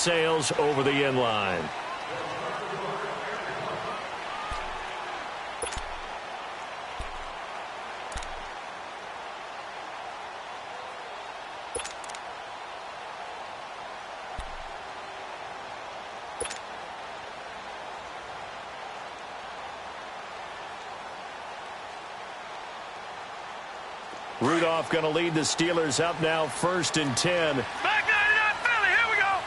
sails over the end line. Rudolph going to lead the Steelers up now, 1st and 10. Back 99, Philly, here we go.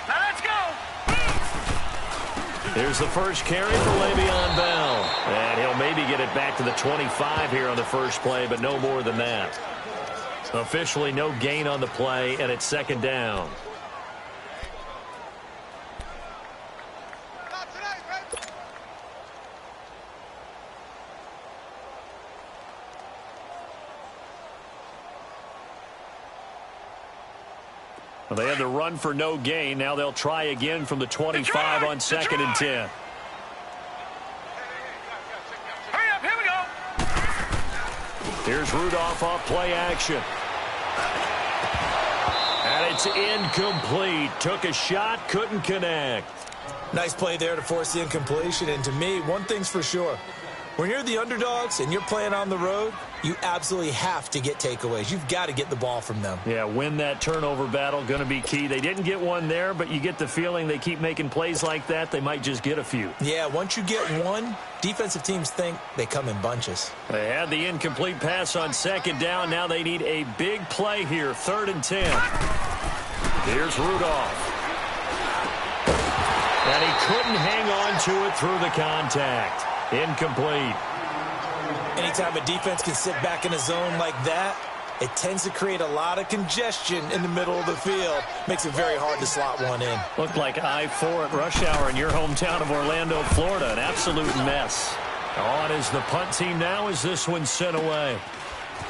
Now let's go. Here's the first carry for Le'Veon Bell. And he'll maybe get it back to the 25 here on the first play, but no more than that. Officially no gain on the play, and it's 2nd down. Well, they had the run for no gain. Now they'll try again from the 25 on 2nd and 10. Hurry up, here we go. Here's Rudolph off play action. And it's incomplete. Took a shot, couldn't connect. Nice play there to force the incompletion. And to me, one thing's for sure. When you're the underdogs and you're playing on the road, you absolutely have to get takeaways. You've got to get the ball from them. Yeah, win that turnover battle, going to be key. They didn't get one there, but you get the feeling they keep making plays like that, they might just get a few. Yeah, once you get one, defensive teams think they come in bunches. They had the incomplete pass on 2nd down. Now they need a big play here, 3rd and 10. Here's Rudolph. And he couldn't hang on to it through the contact. Incomplete. Anytime a defense can sit back in a zone like that, it tends to create a lot of congestion in the middle of the field. Makes it very hard to slot one in. Looked like I-4 at rush hour in your hometown of Orlando, Florida. An absolute mess. On is the punt team now as this one's sent away.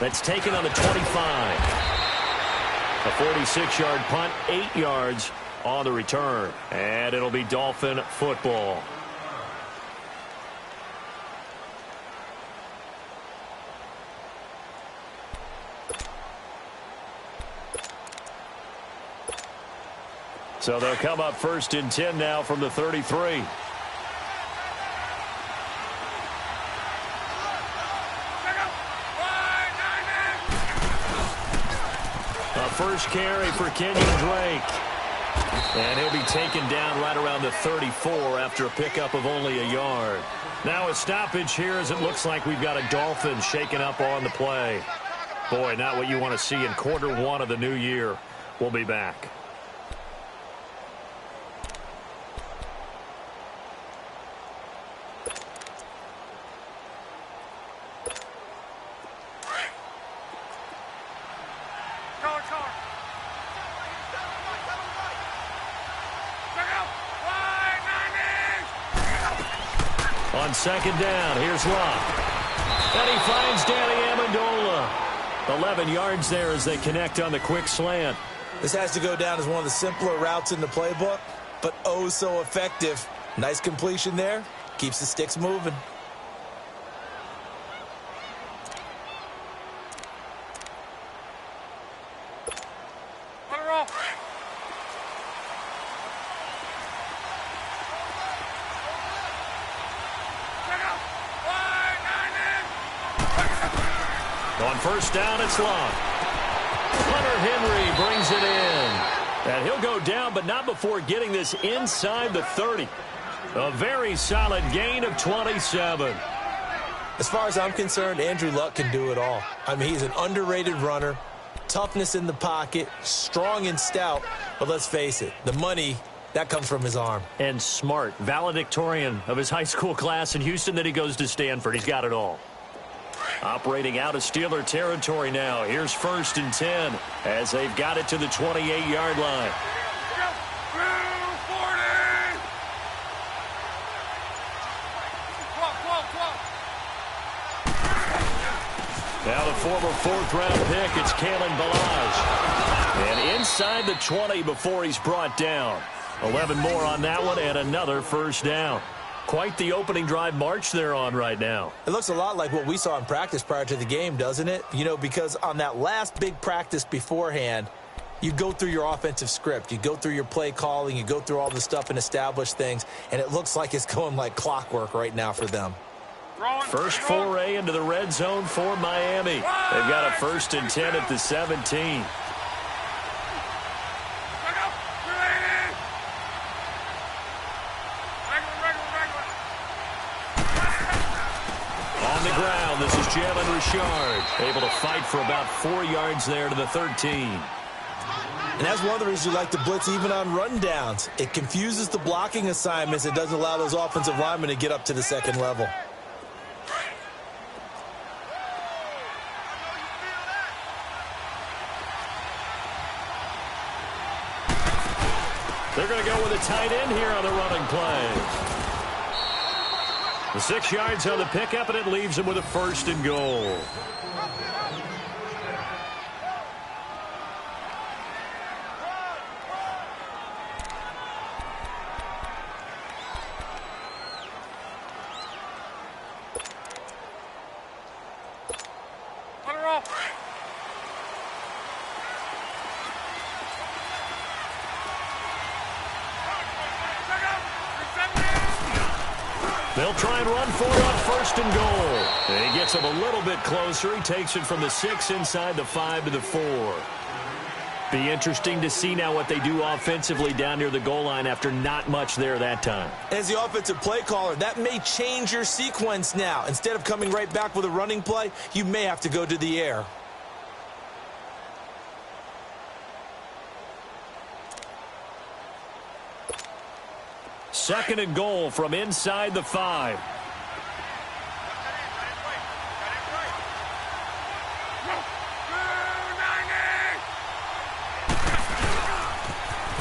That's taken on the 25. A 46-yard punt, 8 yards on the return. And it'll be Dolphin football. So they'll come up 1st and 10 now from the 33. A first carry for Kenyon Drake. And he'll be taken down right around the 34 after a pickup of only a yard. Now a stoppage here as it looks like we've got a Dolphin shaken up on the play. Boy, not what you want to see in Q1 of the new year. We'll be back. On 2nd down, here's Locke. And he finds Danny Amendola. 11 yards there as they connect on the quick slant. This has to go down as one of the simpler routes in the playbook, but oh so effective. Nice completion there. Keeps the sticks moving. On 1st down, it's Locke. Hunter Henry brings it in. And he'll go down, but not before getting this inside the 30. A very solid gain of 27. As far as I'm concerned, Andrew Luck can do it all. I mean, he's an underrated runner. Toughness in the pocket, strong and stout. But let's face it, the money, that comes from his arm. And smart, valedictorian of his high school class in Houston, then he goes to Stanford. He's got it all. Operating out of Steeler territory now. Here's 1st and 10 as they've got it to the 28-yard line. Now the former 4th-round pick, it's Kalen Ballage. And inside the 20 before he's brought down. 11 more on that one and another 1st down. Quite the opening drive march they're on right now. It looks a lot like what we saw in practice prior to the game, doesn't it? You know, because on that last big practice beforehand, You go through your offensive script. You go through your play calling. You go through all the stuff and establish things, and it looks like it's going like clockwork right now for them. First foray into the red zone for Miami. They've got a 1st and 10 at the 17. On the ground, this is Jalen Richard. Able to fight for about 4 yards there to the 13. And that's one of the reasons you like to blitz even on rundowns. It confuses the blocking assignments. It doesn't allow those offensive linemen to get up to the second level. They're going to go with a tight end here on the running play. The 6 yards on the pickup, and it leaves them with a 1st and goal. They'll try and run for it on 1st and goal. And he gets him a little bit closer. He takes it from the 6 inside the 5 to the 4. Be interesting to see now what they do offensively down near the goal line after not much there that time. As the offensive play caller, that may change your sequence now. Instead of coming right back with a running play, you may have to go to the air. Second and goal from inside the 5.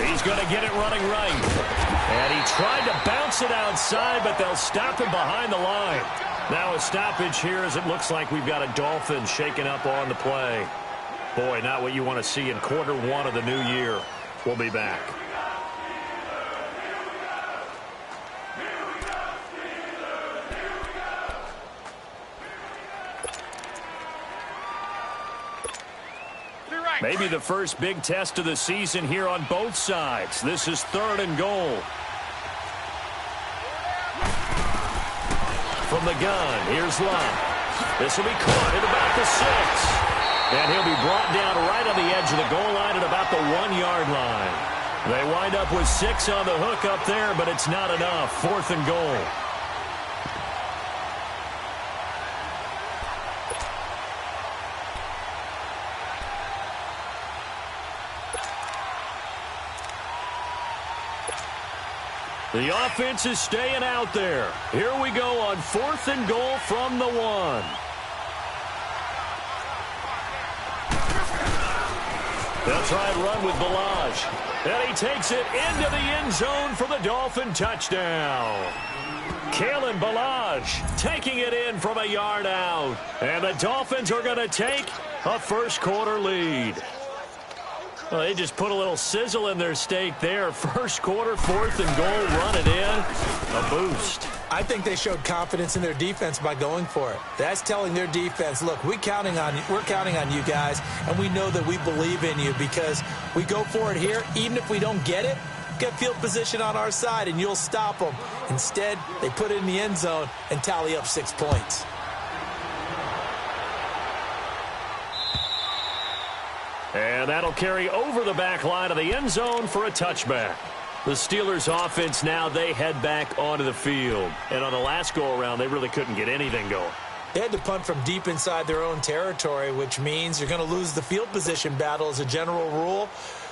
He's going to get it running right. And he tried to bounce it outside, but they'll stop him behind the line. Now a stoppage here as it looks like we've got a Dolphin shaking up on the play. Boy, not what you want to see in quarter 1 of the new year. We'll be back. Maybe the first big test of the season here on both sides. This is 3rd and goal. From the gun, here's Love. This will be caught at about the 6. And he'll be brought down right on the edge of the goal line at about the 1-yard line. They wind up with 6 on the hook up there, but it's not enough. 4th and goal. The offense is staying out there. Here we go on 4th and goal from the 1. They'll try and run with Ballage. And he takes it into the end zone for the Dolphin touchdown. Kalen Ballage taking it in from a yard out. And the Dolphins are going to take a first-quarter lead. Well, they just put a little sizzle in their steak there. First quarter, 4th and goal, run it in. A boost. I think they showed confidence in their defense by going for it. That's telling their defense, look, we're counting on you guys, and we know that we believe in you because we go for it here. Even if we don't get it, get field position on our side, and you'll stop them. Instead, they put it in the end zone and tally up 6 points. And that'll carry over the back line of the end zone for a touchback. The Steelers offense now, they head back onto the field. And on the last go-around, they really couldn't get anything going. They had to punt from deep inside their own territory, which means you're going to lose the field position battle as a general rule.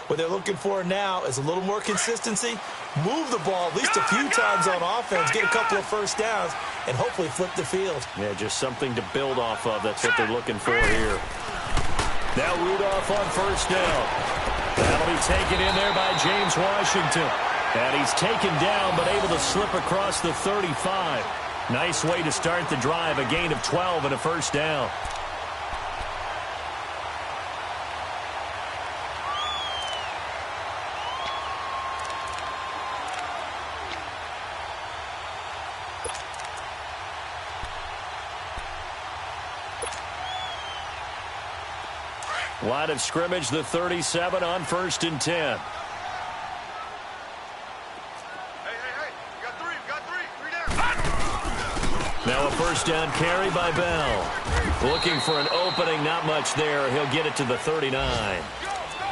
What they're looking for now is a little more consistency, move the ball at least a few times on offense, get a couple of first downs, and hopefully flip the field. Yeah, just something to build off of. That's what they're looking for here. Now Rudolph on first down. That'll be taken in there by James Washington. And he's taken down but able to slip across the 35. Nice way to start the drive, a gain of 12 and a first down. Line of scrimmage, the 37 on 1st and 10. Now a first down carry by Bell. Looking for an opening, not much there. He'll get it to the 39.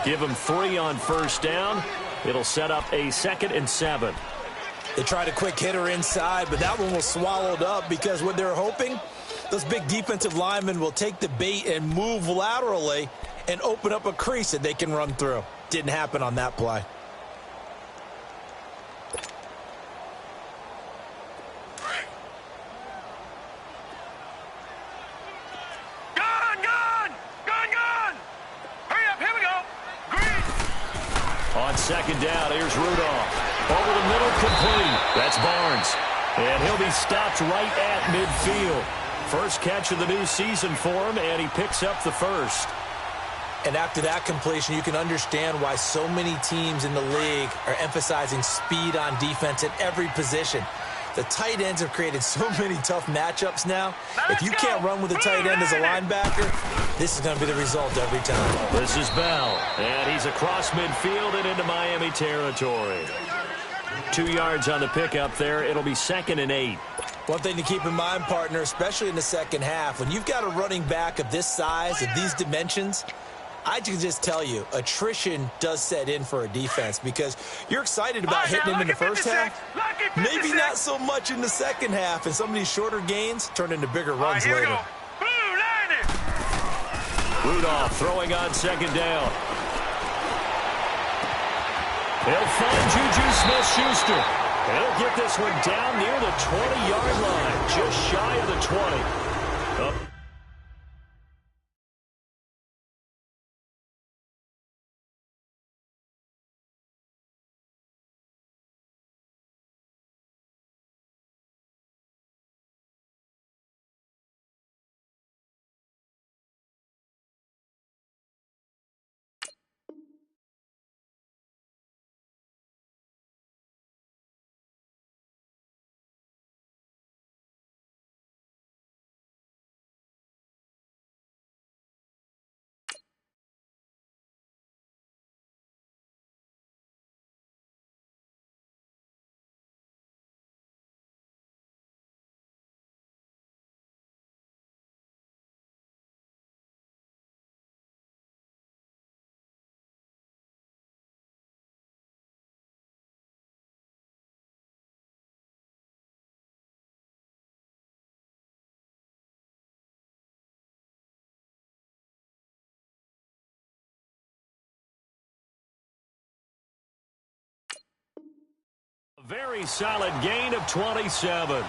Give him 3 on first down. It'll set up a 2nd and 7. They tried a quick hitter inside, but that one was swallowed up because what they're hoping, those big defensive linemen will take the bait and move laterally and open up a crease that they can run through. Didn't happen on that play. On 2nd down, here's Rudolph. Over the middle, complete. That's Barnes. And he'll be stopped right at midfield. First catch of the new season for him, and he picks up the first. And after that completion, you can understand why so many teams in the league are emphasizing speed on defense at every position. The tight ends have created so many tough matchups now. If you can't run with a tight end as a linebacker, this is going to be the result every time. This is Bell, and he's across midfield and into Miami territory. 2 yards on the pickup there. It'll be 2nd and 8. One thing to keep in mind, partner, especially in the second half, when you've got a running back of this size, of these dimensions, I can just tell you, attrition does set in for a defense because you're excited about hitting him in the first half. Maybe not so much in the second half, and some of these shorter gains turn into bigger runs later. Rudolph throwing on 2nd down. He'll find Juju Smith-Schuster. He'll get this one down near the 20-yard line, just shy of the 20. Up. Very solid gain of 27.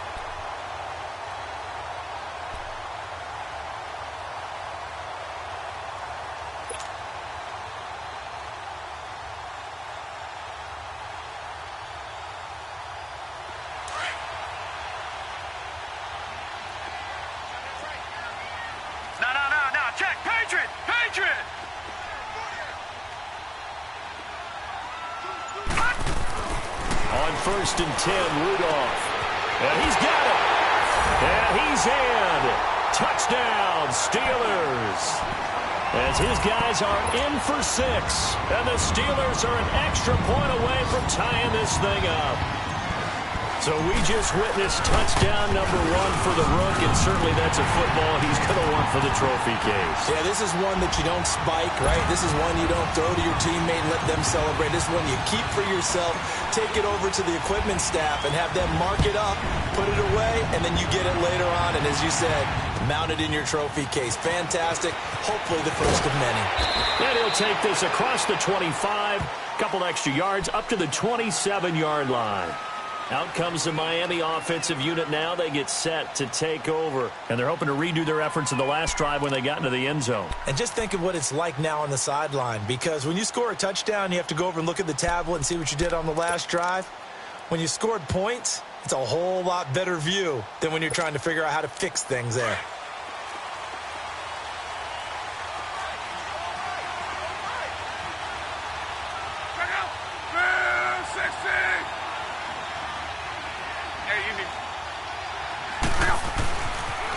No, check, Patriot! On 1st and 10, Rudolph. And he's got it. And he's in. Touchdown, Steelers. As his guys are in for 6. And the Steelers are an extra point away from tying this thing up. So we just witnessed touchdown number 1 for the Rook, and certainly that's a football he's going to want for the trophy case. Yeah, this is one that you don't spike, right? This is one you don't throw to your teammate and let them celebrate. This is one you keep for yourself, take it over to the equipment staff and have them mark it up, put it away, and then you get it later on. And as you said, mount it in your trophy case. Fantastic. Hopefully the first of many. And he'll take this across the 25, couple extra yards up to the 27-yard line. Out comes the Miami offensive unit now. They get set to take over. And they're hoping to redo their efforts in the last drive when they got into the end zone. And just think of what it's like now on the sideline. Because when you score a touchdown, you have to go over and look at the tablet and see what you did on the last drive. When you scored points, it's a whole lot better view than when you're trying to figure out how to fix things there.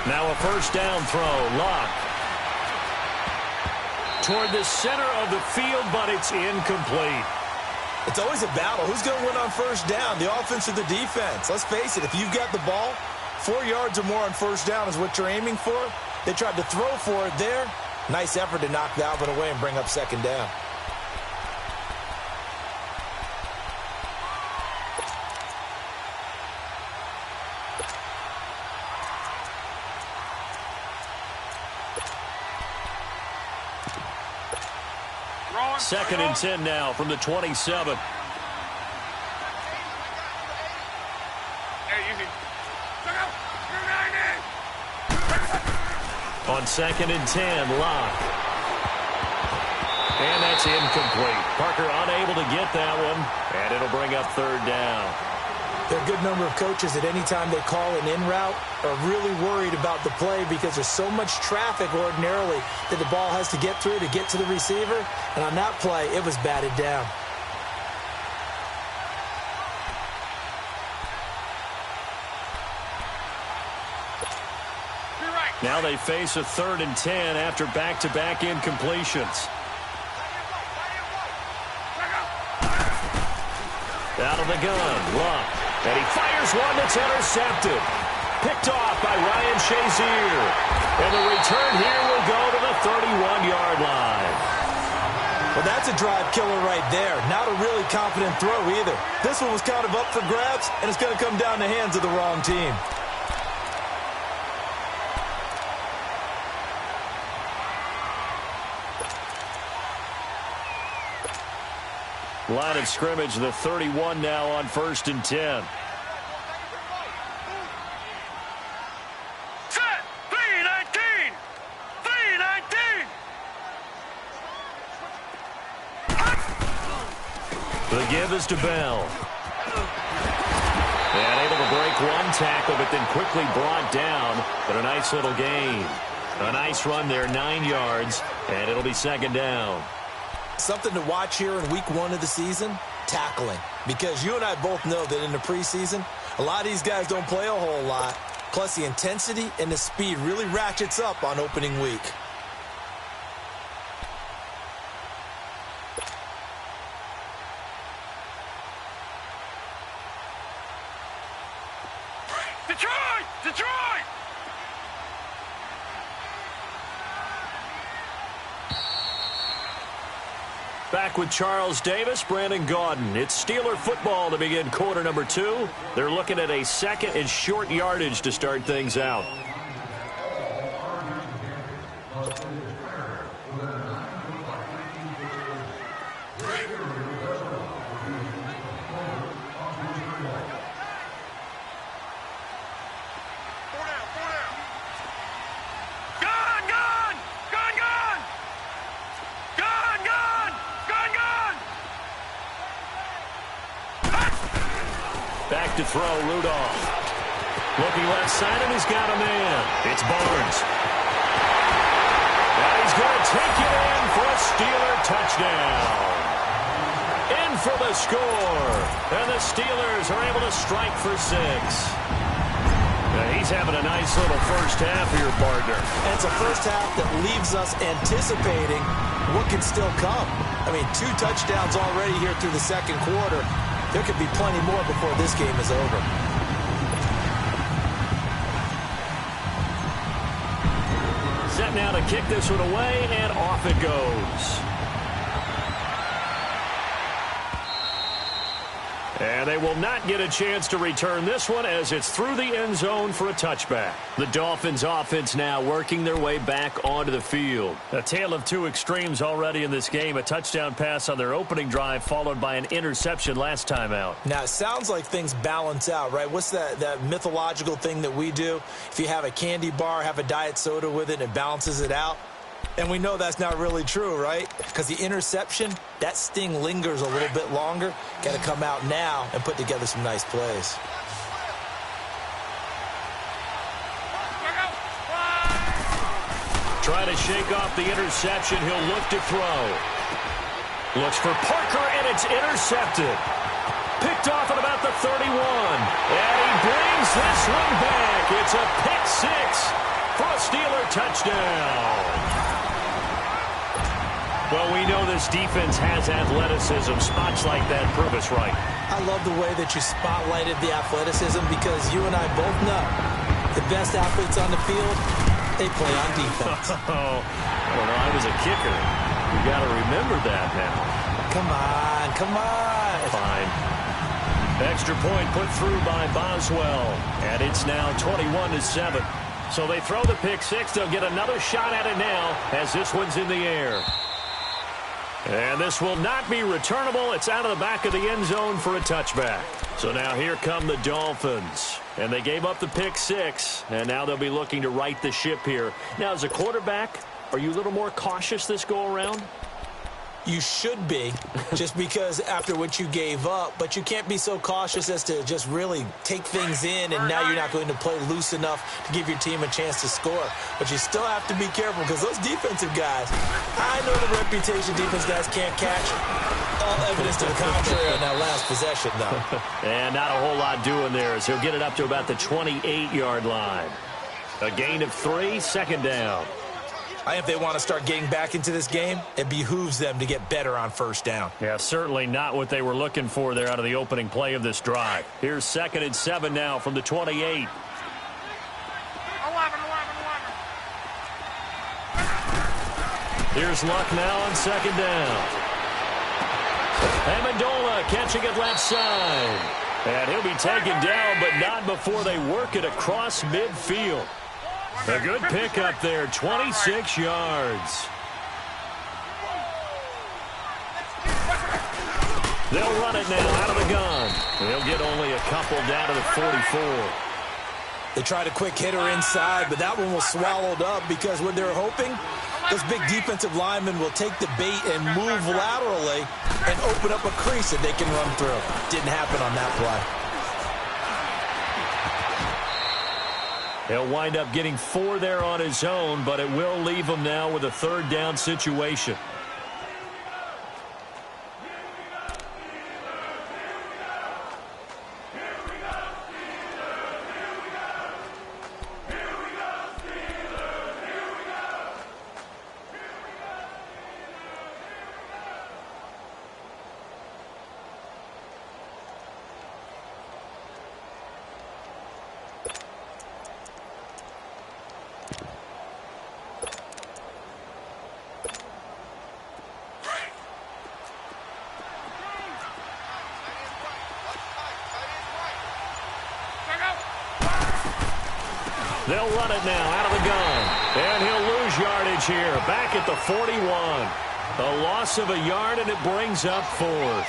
Now a first down throw. Locke. toward the center of the field, but it's incomplete. It's always a battle. Who's going to win on first down, the offense or the defense? Let's face it, if you've got the ball, 4 yards or more on first down is what you're aiming for. They tried to throw for it there. Nice effort to knock that one away and bring up second down. Second and 10 now from the 27. On second and 10, Locke. And that's incomplete. Parker unable to get that one, and it'll bring up third down. There are a good number of coaches at any time they call an in route are really worried about the play because there's so much traffic ordinarily that the ball has to get through to get to the receiver. And on that play, it was batted down. Now they face a third and 10 after back-to-back incompletions. Out of the gun, Luck. And he fires one that's intercepted. Picked off by Ryan Shazier. And the return here will go to the 31-yard line. Well, that's a drive killer right there. Not a really confident throw either. This one was kind of up for grabs, and it's going to come down the hands of the wrong team. Line of scrimmage, the 31 now on first and 10. Set! 3-19! 3-19! The give is to Bell. And able to break one tackle, but then quickly brought down. But a nice little gain. A nice run there, 9 yards, and it'll be second down. Something to watch here in week 1 of the season, tackling. Because you and I both know that in the preseason, a lot of these guys don't play a whole lot. Plus, the intensity and the speed really ratchets up on opening week. Detroit! Detroit! Back with Charles Davis, Brandon Gaudin. It's Steeler football to begin quarter number 2. They're looking at a second and short yardage to start things out. Back to throw, Rudolph. Looking left side, and he's got a man. It's Barnes. And he's going to take it in for a Steeler touchdown. In for the score. And the Steelers are able to strike for 6. He's having a nice little first half here, partner. And it's a first half that leaves us anticipating what can still come. I mean, 2 touchdowns already here through the second quarter. There could be plenty more before this game is over. Set now to kick this one away, and off it goes. And they will not get a chance to return this one as it's through the end zone for a touchback. The Dolphins offense now working their way back onto the field. A tale of 2 extremes already in this game. A touchdown pass on their opening drive followed by an interception last time out. Now, it sounds like things balance out, right? What's that mythological thing that we do? If you have a candy bar, have a diet soda with it, and it balances it out. And we know that's not really true, right? Because the interception, that sting lingers a little bit longer. Got to come out now and put together some nice plays. Trying to shake off the interception. He'll look to throw. Looks for Parker, and it's intercepted. Picked off at about the 31. And he brings this one back. It's a pick 6 for a Steeler touchdown. Well, we know this defense has athleticism. Spots like that prove us right. I love the way that you spotlighted the athleticism because you and I both know the best athletes on the field, they play on defense. Oh, well, I was a kicker. You got to remember that now. Come on, come on. Fine. Extra point put through by Boswell, and it's now 21-7. So they throw the pick six. They'll get another shot at it now as this one's in the air. And this will not be returnable. It's out of the back of the end zone for a touchback. So now here come the Dolphins. And they gave up the pick six, and now they'll be looking to right the ship here. Now, as a quarterback, are you a little more cautious this go-around? You should be, just because after what you gave up, but you can't be so cautious as to just really take things in, and now you're not going to play loose enough to give your team a chance to score. But you still have to be careful because those defensive guys, I know the reputation defense guys can't catch. All evidence to the contrary on that last possession, though. And not a whole lot doing there as he'll get it up to about the 28-yard line. A gain of 3, second down. I think if they want to start getting back into this game, it behooves them to get better on first down. Yeah, certainly not what they were looking for there out of the opening play of this drive. Here's 2nd and 7 now from the 28. 11. Here's Luck now on 2nd down. Amendola catching it left side. And he'll be taken down, but not before they work it across midfield. A good pickup there, 26 yards. They'll run it now out of the gun. They'll get only a couple down to the 44. They tried a quick hitter inside, but that one was swallowed up because what they're hoping, those big defensive linemen will take the bait and move laterally and open up a crease that they can run through. Didn't happen on that play. He'll wind up getting 4 there on his own, but it will leave him now with a 3rd down situation. They'll run it now out of the gun. And he'll lose yardage here. Back at the 41. A loss of a yard, and it brings up 4th.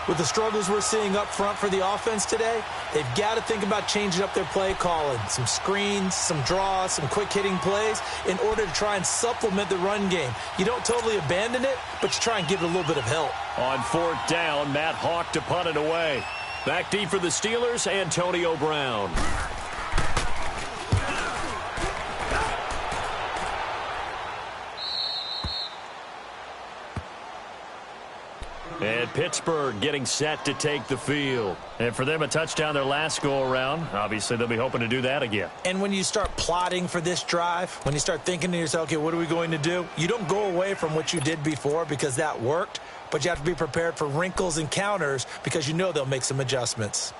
With the struggles we're seeing up front for the offense today, they've got to think about changing up their play calling. Some screens, some draws, some quick-hitting plays in order to try and supplement the run game. You don't totally abandon it, but you try and give it a little bit of help. On 4th down, Matt Hawk to punt it away. Back deep for the Steelers, Antonio Brown. And Pittsburgh getting set to take the field. And for them, a touchdown their last go-around. Obviously, they'll be hoping to do that again. And when you start plotting for this drive, when you start thinking to yourself, okay, what are we going to do? You don't go away from what you did before because that worked, but you have to be prepared for wrinkles and counters because you know they'll make some adjustments.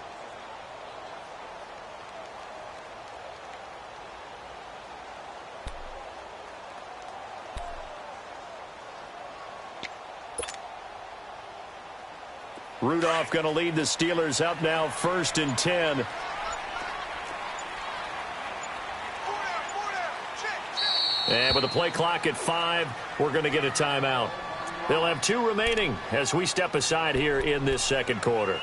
Rudolph going to lead the Steelers up now 1st and 10. And with the play clock at 5, we're going to get a timeout. They'll have 2 remaining as we step aside here in this 2nd quarter.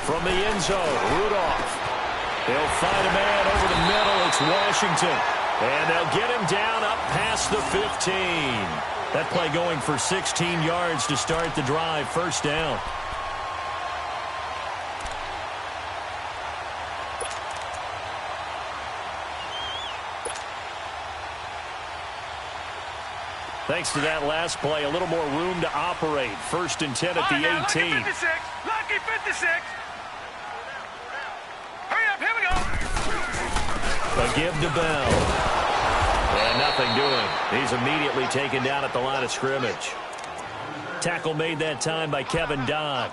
From the end zone, Rudolph. They'll find a man over the middle. It's Washington. And they'll get him down up past the 15. That play going for 16 yards to start the drive. 1st down. Thanks to that last play, a little more room to operate. 1st and 10 at the 18. Lucky 56. Lucky 56. Hurry up. Here we go. A give to Bell. And nothing doing. He's immediately taken down at the line of scrimmage. Tackle made that time by Kevin Dodd.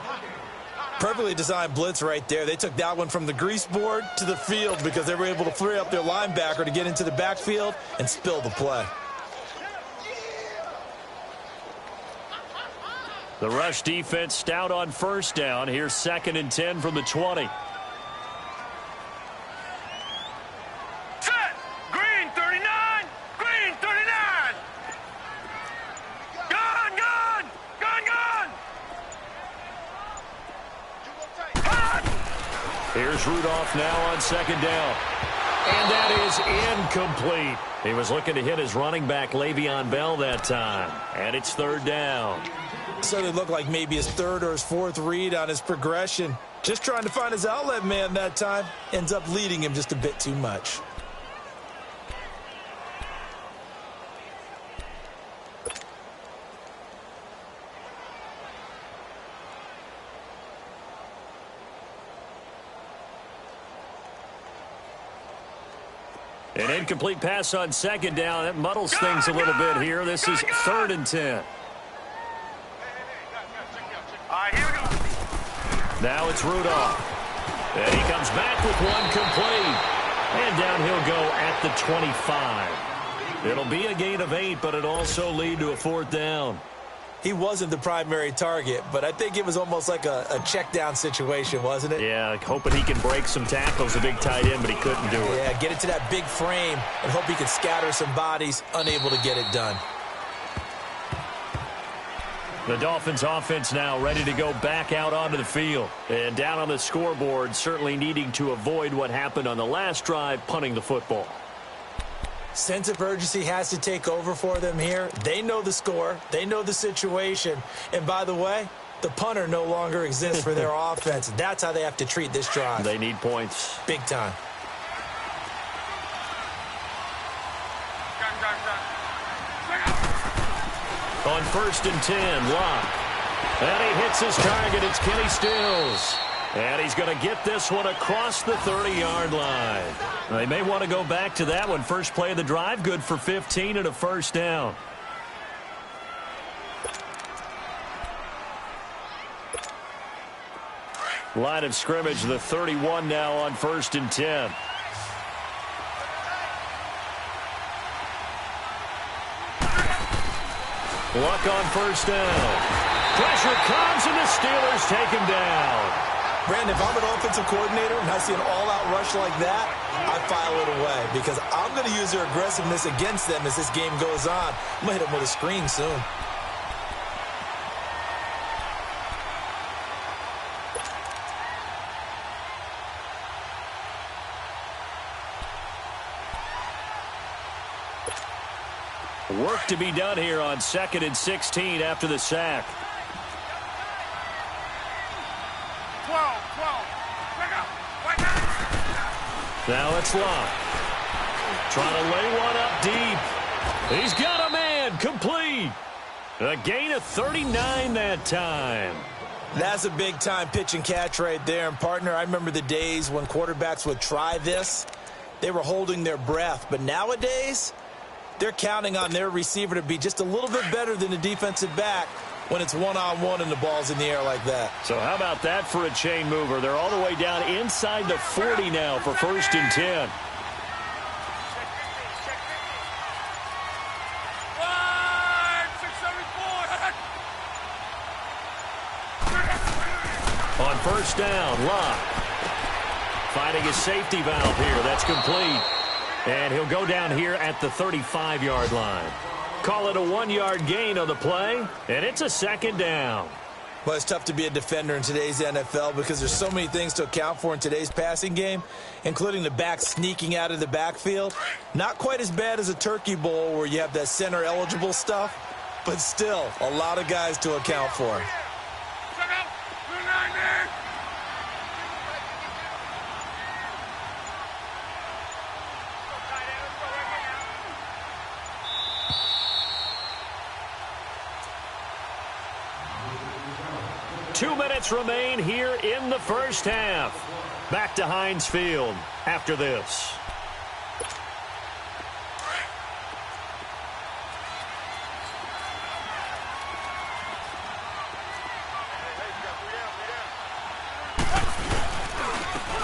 Perfectly designed blitz right there. They took that one from the grease board to the field because they were able to free up their linebacker to get into the backfield and spill the play. The rush defense stout on 1st down. Here's 2nd and 10 from the 20. Set. Green 39. Green 39. Gun, gun. Gun, gun. Here's Rudolph now on 2nd down. And that is incomplete. He was looking to hit his running back, Le'Veon Bell, that time. And it's 3rd down. So it looked like maybe his 3rd or his 4th read on his progression. Just trying to find his outlet man that time. Ends up leading him just a bit too much. An incomplete pass on 2nd down. That muddles things a little bit here. This is 3rd and 10. All right, here we go. Now it's Rudolph. And he comes back with one complete. And down he'll go at the 25. It'll be a gain of 8, but it'll also lead to a 4th down. He wasn't the primary target, but I think it was almost like a check down situation, wasn't it? Yeah, hoping he can break some tackles, a big tight end, but he couldn't do it. Yeah, get into that big frame and hope he can scatter some bodies, unable to get it done. The Dolphins offense now ready to go back out onto the field. And down on the scoreboard, certainly needing to avoid what happened on the last drive, punting the football. Sense of urgency has to take over for them here. They know the score. They know the situation. And by the way, the punter no longer exists for their offense. That's how they have to treat this drive. They need points. Big time. On 1st and 10, Locke. And he hits his target. It's Kenny Stills. And he's going to get this one across the 30-yard line. They may want to go back to that one. First play of the drive, good for 15 and a 1st down. Line of scrimmage, the 31 now on 1st and 10. Luck on 1st down. Pressure comes, and the Steelers take him down. Brandon, if I'm an offensive coordinator and I see an all-out rush like that, I file it away because I'm going to use their aggressiveness against them as this game goes on. I'm going to hit them with a screen soon. Work to be done here on 2nd and 16 after the sack. 12. Now it's Locke. Trying to lay one up deep. He's got a man. Complete. A gain of 39 that time. That's a big-time pitch and catch right there. And, partner, I remember the days when quarterbacks would try this. They were holding their breath. But nowadays, they're counting on their receiver to be just a little bit better than the defensive back when it's one-on-one and the ball's in the air like that. So how about that for a chain mover? They're all the way down inside the 40 now for 1st and 10. On 1st down, Locke finding his safety valve here. That's complete. And he'll go down here at the 35-yard line. Call it a 1-yard gain on the play, and it's a 2nd down. Well, it's tough to be a defender in today's NFL because there's so many things to account for in today's passing game, including the back sneaking out of the backfield. Not quite as bad as a turkey bowl where you have that center-eligible stuff, but still a lot of guys to account for. 2 minutes remain here in the first half. Back to Heinz Field after this.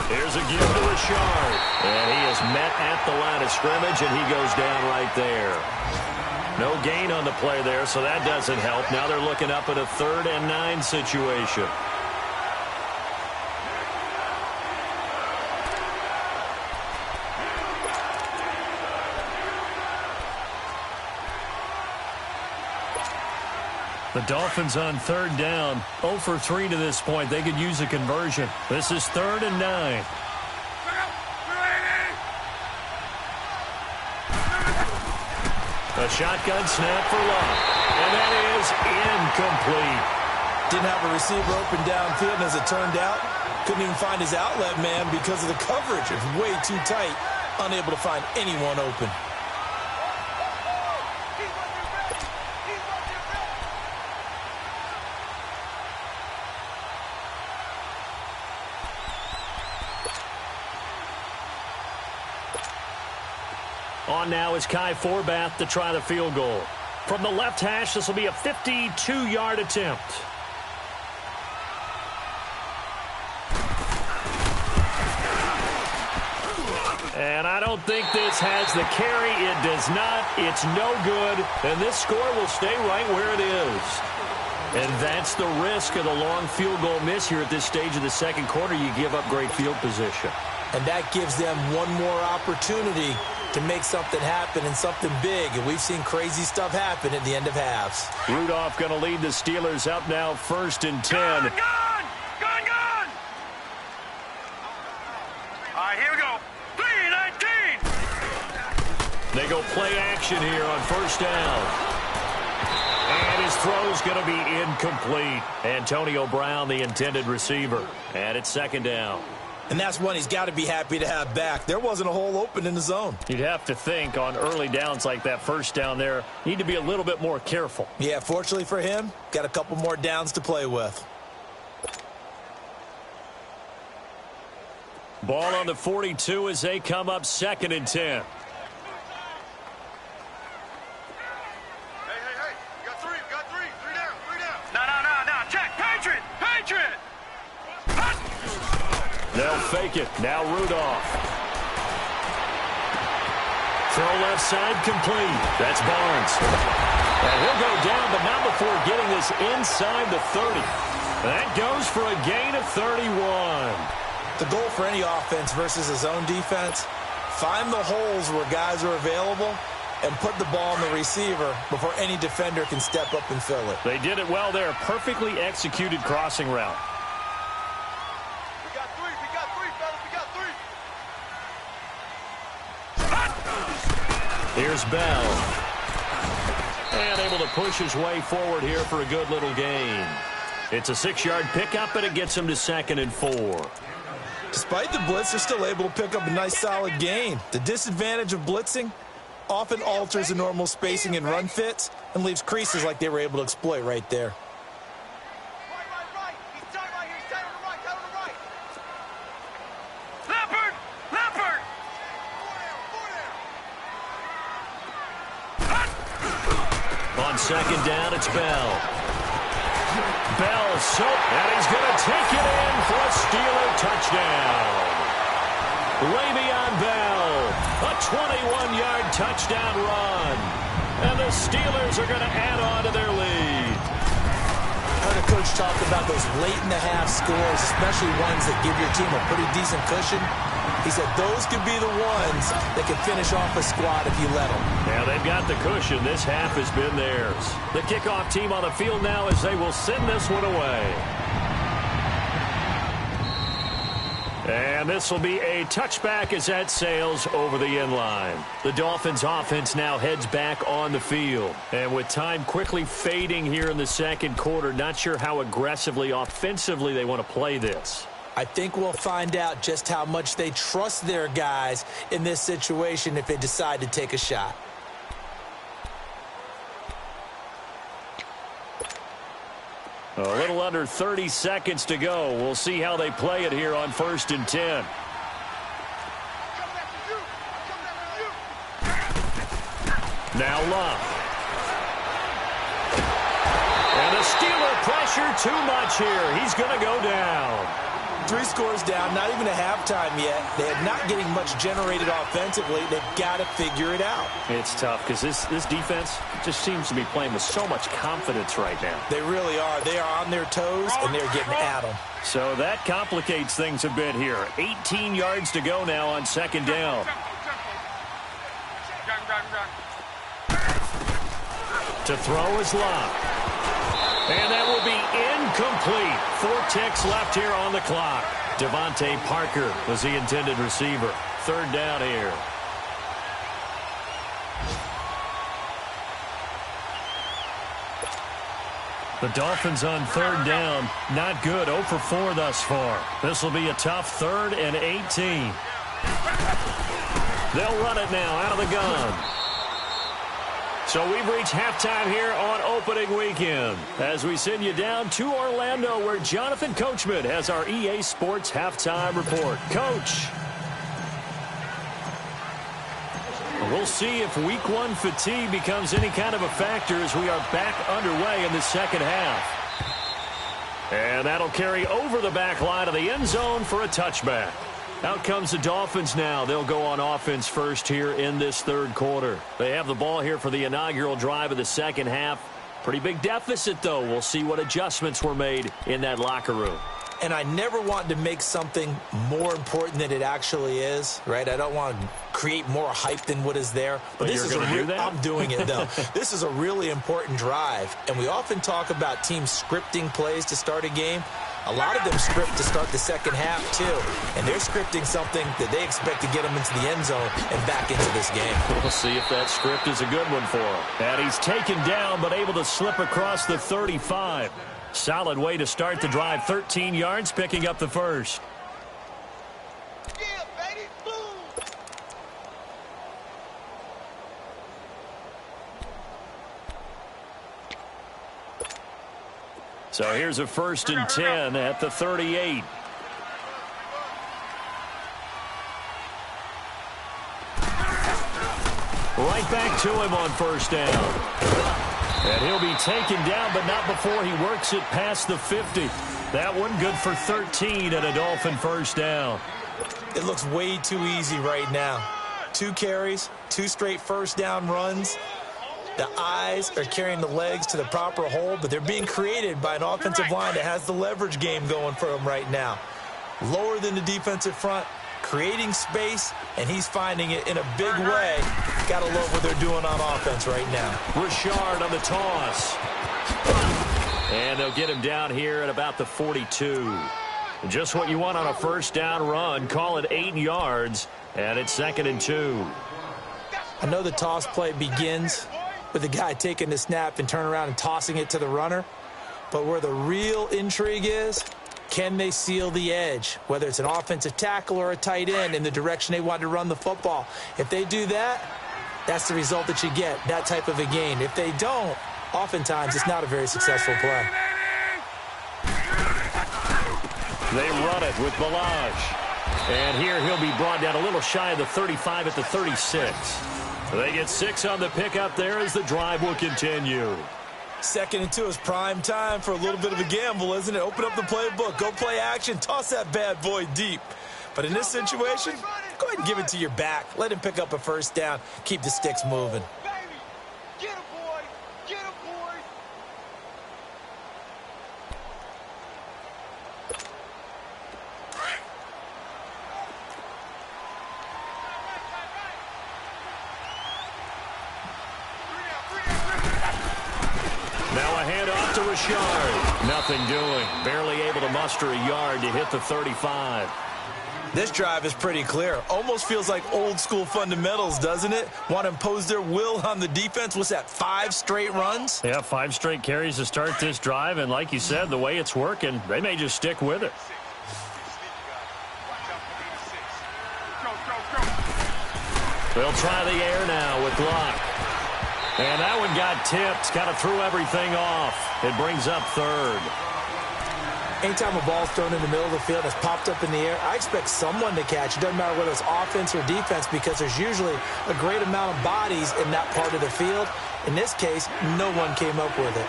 Here's a give to Richard. And he is met at the line of scrimmage, and he goes down right there. No gain on the play there, so that doesn't help. Now they're looking up at a 3rd and 9 situation. The Dolphins on 3rd down. 0 for 3 to this point. They could use a conversion. This is 3rd and 9. A shotgun snap for Love. And that is incomplete. Didn't have a receiver open downfield, and as it turned out, couldn't even find his outlet man because of the coverage. It's way too tight. Unable to find anyone open. On now is Kai Forbath to try the field goal. From the left hash, this will be a 52-yard attempt. And I don't think this has the carry. It does not. It's no good. And this score will stay right where it is. And that's the risk of the long field goal miss here at this stage of the second quarter. You give up great field position. And that gives them one more opportunity to make something happen and something big. And we've seen crazy stuff happen at the end of halves. Rudolph going to lead the Steelers up now 1st and 10. Gone! All right, here we go. 3-19. They go play action here on 1st down. And his throw's going to be incomplete. Antonio Brown, the intended receiver. And it's 2nd down. And that's one he's got to be happy to have back. There wasn't a hole open in the zone. You'd have to think on early downs like that 1st down there, need to be a little bit more careful. Yeah, fortunately for him, got a couple more downs to play with. Ball on the 42 as they come up 2nd and 10. Hey, you got three down. No, check, Patriot. They'll fake it. Now Rudolph. Throw left side complete. That's Barnes. And he'll go down, but not before getting this inside the 30. That goes for a gain of 31. The goal for any offense versus a zone defense, find the holes where guys are available and put the ball on the receiver before any defender can step up and fill it. They did it well there. Perfectly executed crossing route. We got three, fellas. We got three. Here's Bell. And able to push his way forward here for a good little gain. It's a 6-yard pickup, and it gets him to 2nd and 4. Despite the blitz, they're still able to pick up a nice solid gain. The disadvantage of blitzing often alters the normal spacing and run fits and leaves creases like they were able to exploit right there. Right. He's tight right here. He's tight on the right. Leopard. On 2nd down, it's Bell. And he's going to take it in for a Steeler touchdown. Le'Veon Bell, a 21-yard touchdown run. And the Steelers are going to add on to their lead. I heard a coach talk about those late-in-the-half scores, especially ones that give your team a pretty decent cushion. He said those could be the ones that can finish off a squad if you let them. Yeah, they've got the cushion. This half has been theirs. The kickoff team on the field now as they will send this one away. And this will be a touchback as that sails over the end line. The Dolphins offense now heads back on the field. And with time quickly fading here in the second quarter, not sure how aggressively, offensively they want to play this. I think we'll find out just how much they trust their guys in this situation if they decide to take a shot. A little under 30 seconds to go. We'll see how they play it here on 1st and 10. Now Love. And the Steeler pressure too much here. He's going to go down. 3 scores down, not even a halftime yet. They're not getting much generated offensively. They've got to figure it out. It's tough because this defense just seems to be playing with so much confidence right now. They really are. They are on their toes, and they're getting at them. So that complicates things a bit here. 18 yards to go now on 2nd down. To throw is Love. And that will be incomplete. 4 ticks left here on the clock. Devontae Parker was the intended receiver. 3rd down here. The Dolphins on 3rd down. Not good. 0 for 4 thus far. This will be a tough 3rd and 18. They'll run it now out of the gun. So we've reached halftime here on opening weekend as we send you down to Orlando where Jonathan Coachman has our EA Sports halftime report. Coach. We'll see if week 1 fatigue becomes any kind of a factor as we are back underway in the 2nd half. And that'll carry over the back line of the end zone for a touchback. Out comes the Dolphins now. They'll go on offense first here in this 3rd quarter. They have the ball here for the inaugural drive of the 2nd half. Pretty big deficit, though. We'll see what adjustments were made in that locker room. And I never want to make something more important than it actually is, right? I don't want to create more hype than what is there. But this is I'm doing it, though. This is a really important drive. And we often talk about teams scripting plays to start a game. A lot of them script to start the 2nd half, too. And they're scripting something that they expect to get them into the end zone and back into this game. We'll see if that script is a good one for him. And he's taken down but able to slip across the 35. Solid way to start the drive. 13 yards, picking up the 1st. Yeah, baby, boom. So here's a 1st and 10 at the 38. Right back to him on 1st down. And he'll be taken down, but not before he works it past the 50. That one good for 13 and a Dolphin 1st down. It looks way too easy right now. 2 carries, 2 straight 1st down runs. The eyes are carrying the legs to the proper hole, but they're being created by an offensive line that has the leverage game going for them right now. Lower than the defensive front, creating space, and he's finding it in a big way. Gotta love what they're doing on offense right now. Richard on the toss. And they'll get him down here at about the 42. Just what you want on a 1st down run. Call it 8 yards, and it's 2nd and 2. I know the toss play begins with the guy taking the snap and turn around and tossing it to the runner. But where the real intrigue is, can they seal the edge? Whether it's an offensive tackle or a tight end in the direction they want to run the football. If they do that, that's the result that you get, that type of a gain. If they don't, oftentimes it's not a very successful play. They run it with Balaj. And here he'll be brought down a little shy of the 35 at the 36. They get 6 on the pickup there as the drive will continue. 2nd and 2 is prime time for a little bit of a gamble, isn't it? Open up the playbook, go play action, toss that bad boy deep. But in this situation, go ahead and give it to your back. Let him pick up a 1st down, keep the sticks moving. Baby, get him, boy. Get him, boy. Now a handoff to Richard. Nothing doing. Barely able to muster a yard to hit the 35. This drive is pretty clear. Almost feels like old school fundamentals, doesn't it? Want to impose their will on the defense. What's that, 5 straight runs? Yeah, 5 straight carries to start this drive. And like you said, the way it's working, they may just stick with it. They'll try the air now with Luck. And that one got tipped. Kind of threw everything off. It brings up 3rd. Anytime a ball's thrown in the middle of the field that's popped up in the air, I expect someone to catch. It doesn't matter whether it's offense or defense because there's usually a great amount of bodies in that part of the field. In this case, no one came up with it.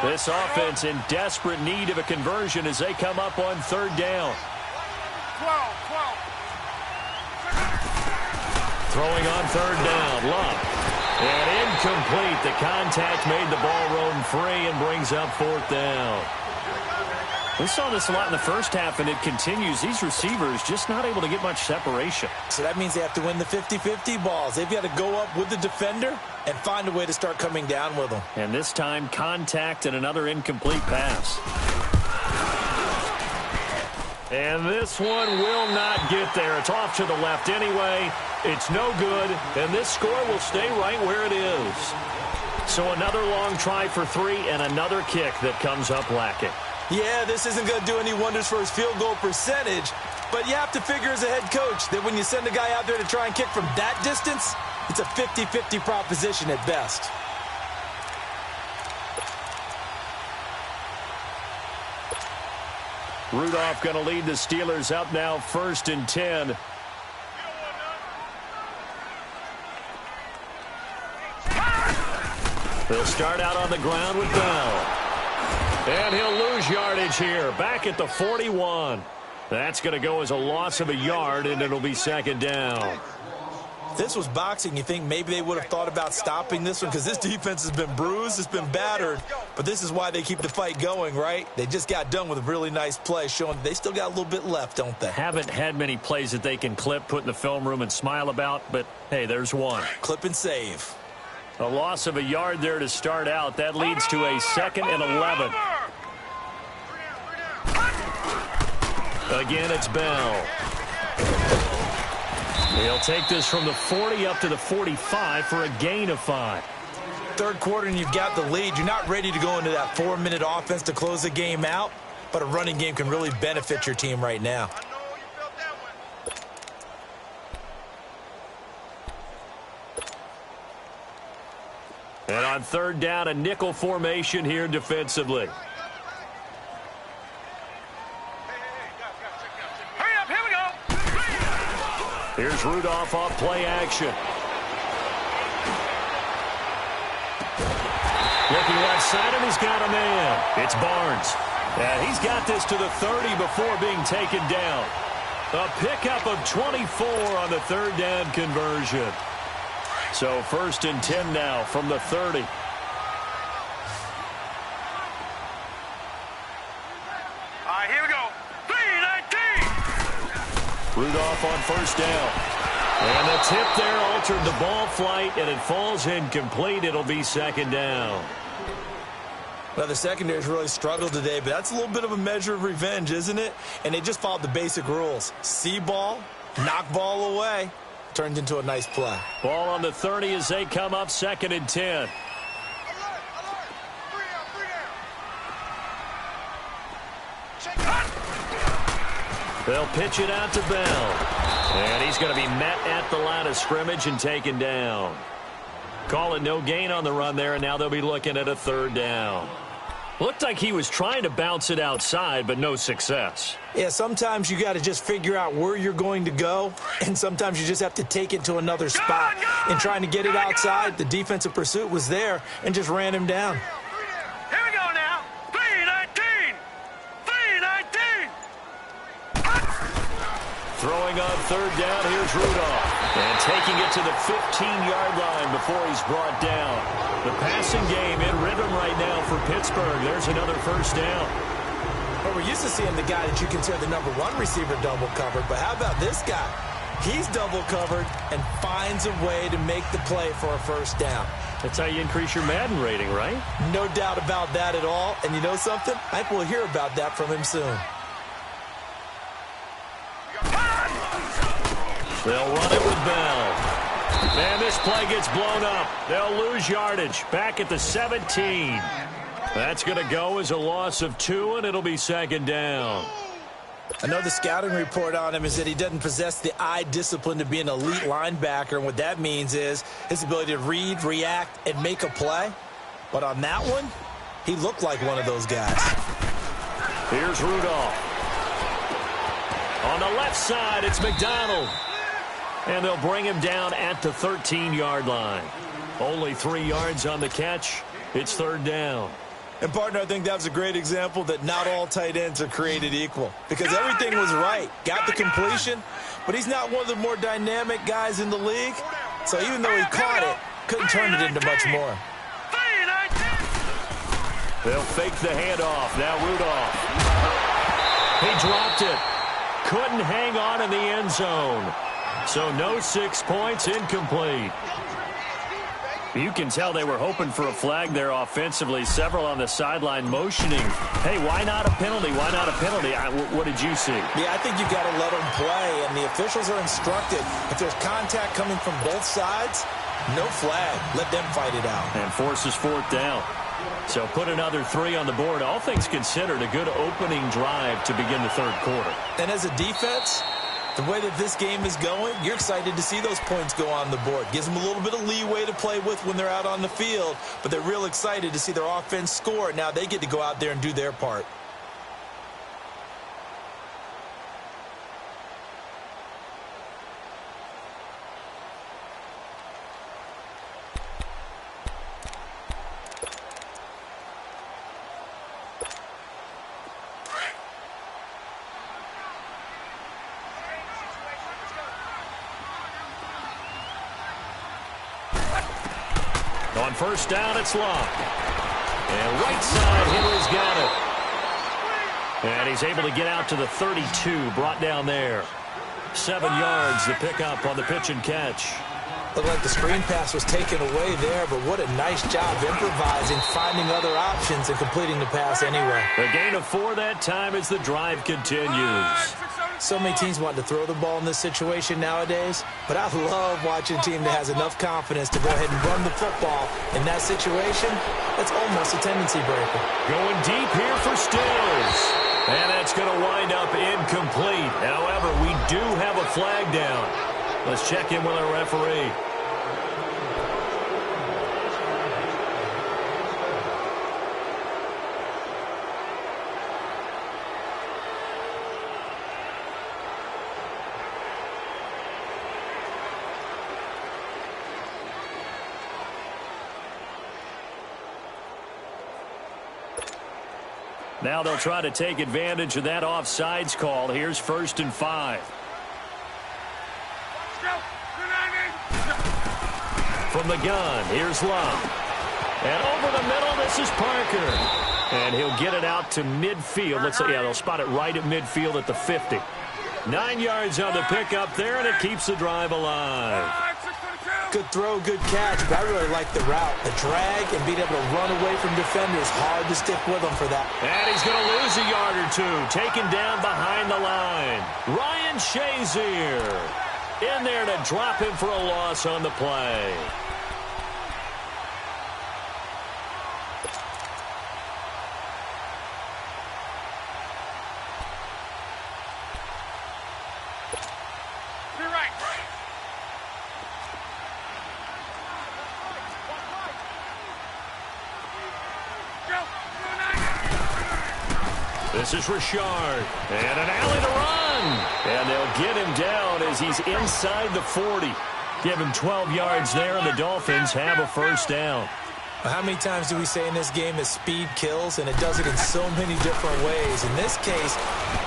This offense in desperate need of a conversion as they come up on third down. 12. Throwing on third down, Love. And incomplete. The contact made the ball roam free and brings up fourth down. We saw this a lot in the first half, and it continues. These receivers just not able to get much separation. So that means they have to win the 50-50 balls. They've got to go up with the defender and find a way to start coming down with them. And this time, contact and another incomplete pass. And this one will not get there. It's off to the left anyway. It's no good, and this score will stay right where it is. So another long try for 3 and another kick that comes up lacking. Yeah, this isn't going to do any wonders for his field goal percentage, but you have to figure as a head coach that when you send a guy out there to try and kick from that distance, it's a 50-50 proposition at best. Rudolph going to lead the Steelers up now 1st and 10. They'll start out on the ground with Bell. And he'll lose yardage here. Back at the 41. That's going to go as a loss of a yard, and it'll be 2nd down. If this was boxing, you think maybe they would have thought about stopping this one because this defense has been bruised, it's been battered, but this is why they keep the fight going, right? They just got done with a really nice play showing they still got a little bit left, don't they? Haven't had many plays that they can clip, put in the film room, and smile about, but hey, there's one. Clip and save. A loss of a yard there to start out. That leads to a 2nd and 11. Again, it's Bell. He'll take this from the 40 up to the 45 for a gain of 5. Third quarter and you've got the lead. You're not ready to go into that 4-minute offense to close the game out, but a running game can really benefit your team right now. And on third down, a nickel formation here defensively. Hurry up, here we go. Here's Rudolph off play action. Looking left side, and he's got a man. It's Barnes. And he's got this to the 30 before being taken down. A pickup of 24 on the third down conversion. So 1st and 10 now from the 30. All right, here we go. 3-19. Rudolph on 1st down. And the tip there altered the ball flight, and it falls incomplete. It'll be 2nd down. Well, the secondary's really struggled today, but that's a little bit of a measure of revenge, isn't it? And they just followed the basic rules. See ball, knock ball away. Turned into a nice play. Ball on the 30 as they come up 2nd and 10. Alert. 3 down. Check it. They'll pitch it out to Bell. And he's going to be met at the line of scrimmage and taken down. Calling no gain on the run there, and now they'll be looking at a 3rd down. Looked like he was trying to bounce it outside, but no success. Yeah, sometimes you got to just figure out where you're going to go, and sometimes you just have to take it to another spot. And trying to get it outside, the defensive pursuit was there and just ran him down. Here we go now. 3-19. 3-19. Throwing on 3rd down, here's Rudolph. And taking it to the 15-yard line before he's brought down. The passing game in rhythm right now for Pittsburgh. There's another 1st down. But we're used to seeing the guy that you consider the #1 receiver double covered. But how about this guy? He's double covered and finds a way to make the play for a 1st down. That's how you increase your Madden rating, right? No doubt about that at all. And you know something? I think we'll hear about that from him soon. They'll run it with Bell. And this play gets blown up. They'll lose yardage. Back at the 17. That's going to go as a loss of 2, and it'll be 2nd down. I know the scouting report on him is that he doesn't possess the eye discipline to be an elite linebacker, and what that means is his ability to read, react, and make a play. But on that one, he looked like one of those guys. Here's Rudolph. On the left side, it's McDonald. And they'll bring him down at the 13-yard line. Only 3 yards on the catch. It's third down. And, partner, I think that was a great example that not all tight ends are created equal. Because everything was right. Got the completion, but he's not one of the more dynamic guys in the league. So even though he caught it, couldn't turn it into much more. They'll fake the handoff. Now Rudolph. He dropped it. Couldn't hang on in the end zone. So no 6 points, incomplete. You can tell they were hoping for a flag there offensively. Several on the sideline motioning. Hey, why not a penalty? Why not a penalty? What did you see? Yeah, I think you've got to let them play, and the officials are instructed. If there's contact coming from both sides, no flag. Let them fight it out. And forces fourth down. So put another 3 on the board. All things considered, a good opening drive to begin the third quarter. And as a defense, the way that this game is going, you're excited to see those points go on the board. Gives them a little bit of leeway to play with when they're out on the field, but they're real excited to see their offense score. Now they get to go out there and do their part. On first down, it's Locke. And right side, Henry's got it. And he's able to get out to the 32, brought down there. 7 yards, the pickup on the pitch and catch. Looked like the screen pass was taken away there, but what a nice job improvising, finding other options, and completing the pass anyway. A gain of 4 that time as the drive continues. So many teams want to throw the ball in this situation nowadays, but I love watching a team that has enough confidence to go ahead and run the football. In that situation, that's almost a tendency breaker. Going deep here for Stills. And that's going to wind up incomplete. However, we do have a flag down. Let's check in with our referee. Now they'll try to take advantage of that offsides call. Here's 1st and 5. From the gun, here's Love. And over the middle, this is Parker. And he'll get it out to midfield. Let's say, yeah, they'll spot it right at midfield at the 50. 9 yards on the pickup there, and it keeps the drive alive. Good throw, good catch, but I really like the route. The drag and being able to run away from defenders, hard to stick with them for that. And he's going to lose a yard or 2, taken down behind the line. Ryan Shazier in there to drop him for a loss on the play. This is Richard, and an alley to run. And they'll get him down as he's inside the 40. Give him 12 yards there, and the Dolphins have a first down. How many times do we say in this game that speed kills, and it does it in so many different ways? In this case,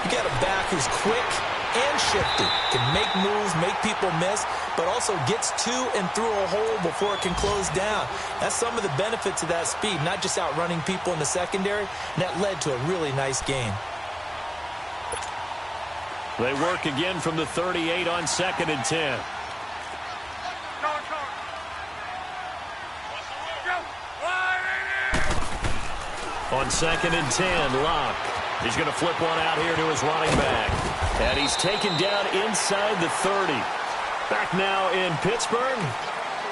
you got a back who's quick and shifty, can make moves, make people miss, but also gets to and through a hole before it can close down. That's some of the benefits of that speed, not just outrunning people in the secondary, and that led to a really nice game. They work again from the 38 on 2nd and 10. On 2nd and 10, Locke. He's going to flip one out here to his running back. And he's taken down inside the 30. Back now in Pittsburgh.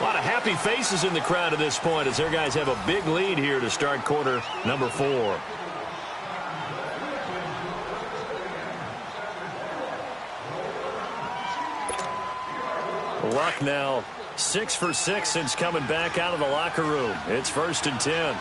A lot of happy faces in the crowd at this point as their guys have a big lead here to start quarter number 4. Luck now 6 for 6 since coming back out of the locker room. It's 1st and 10.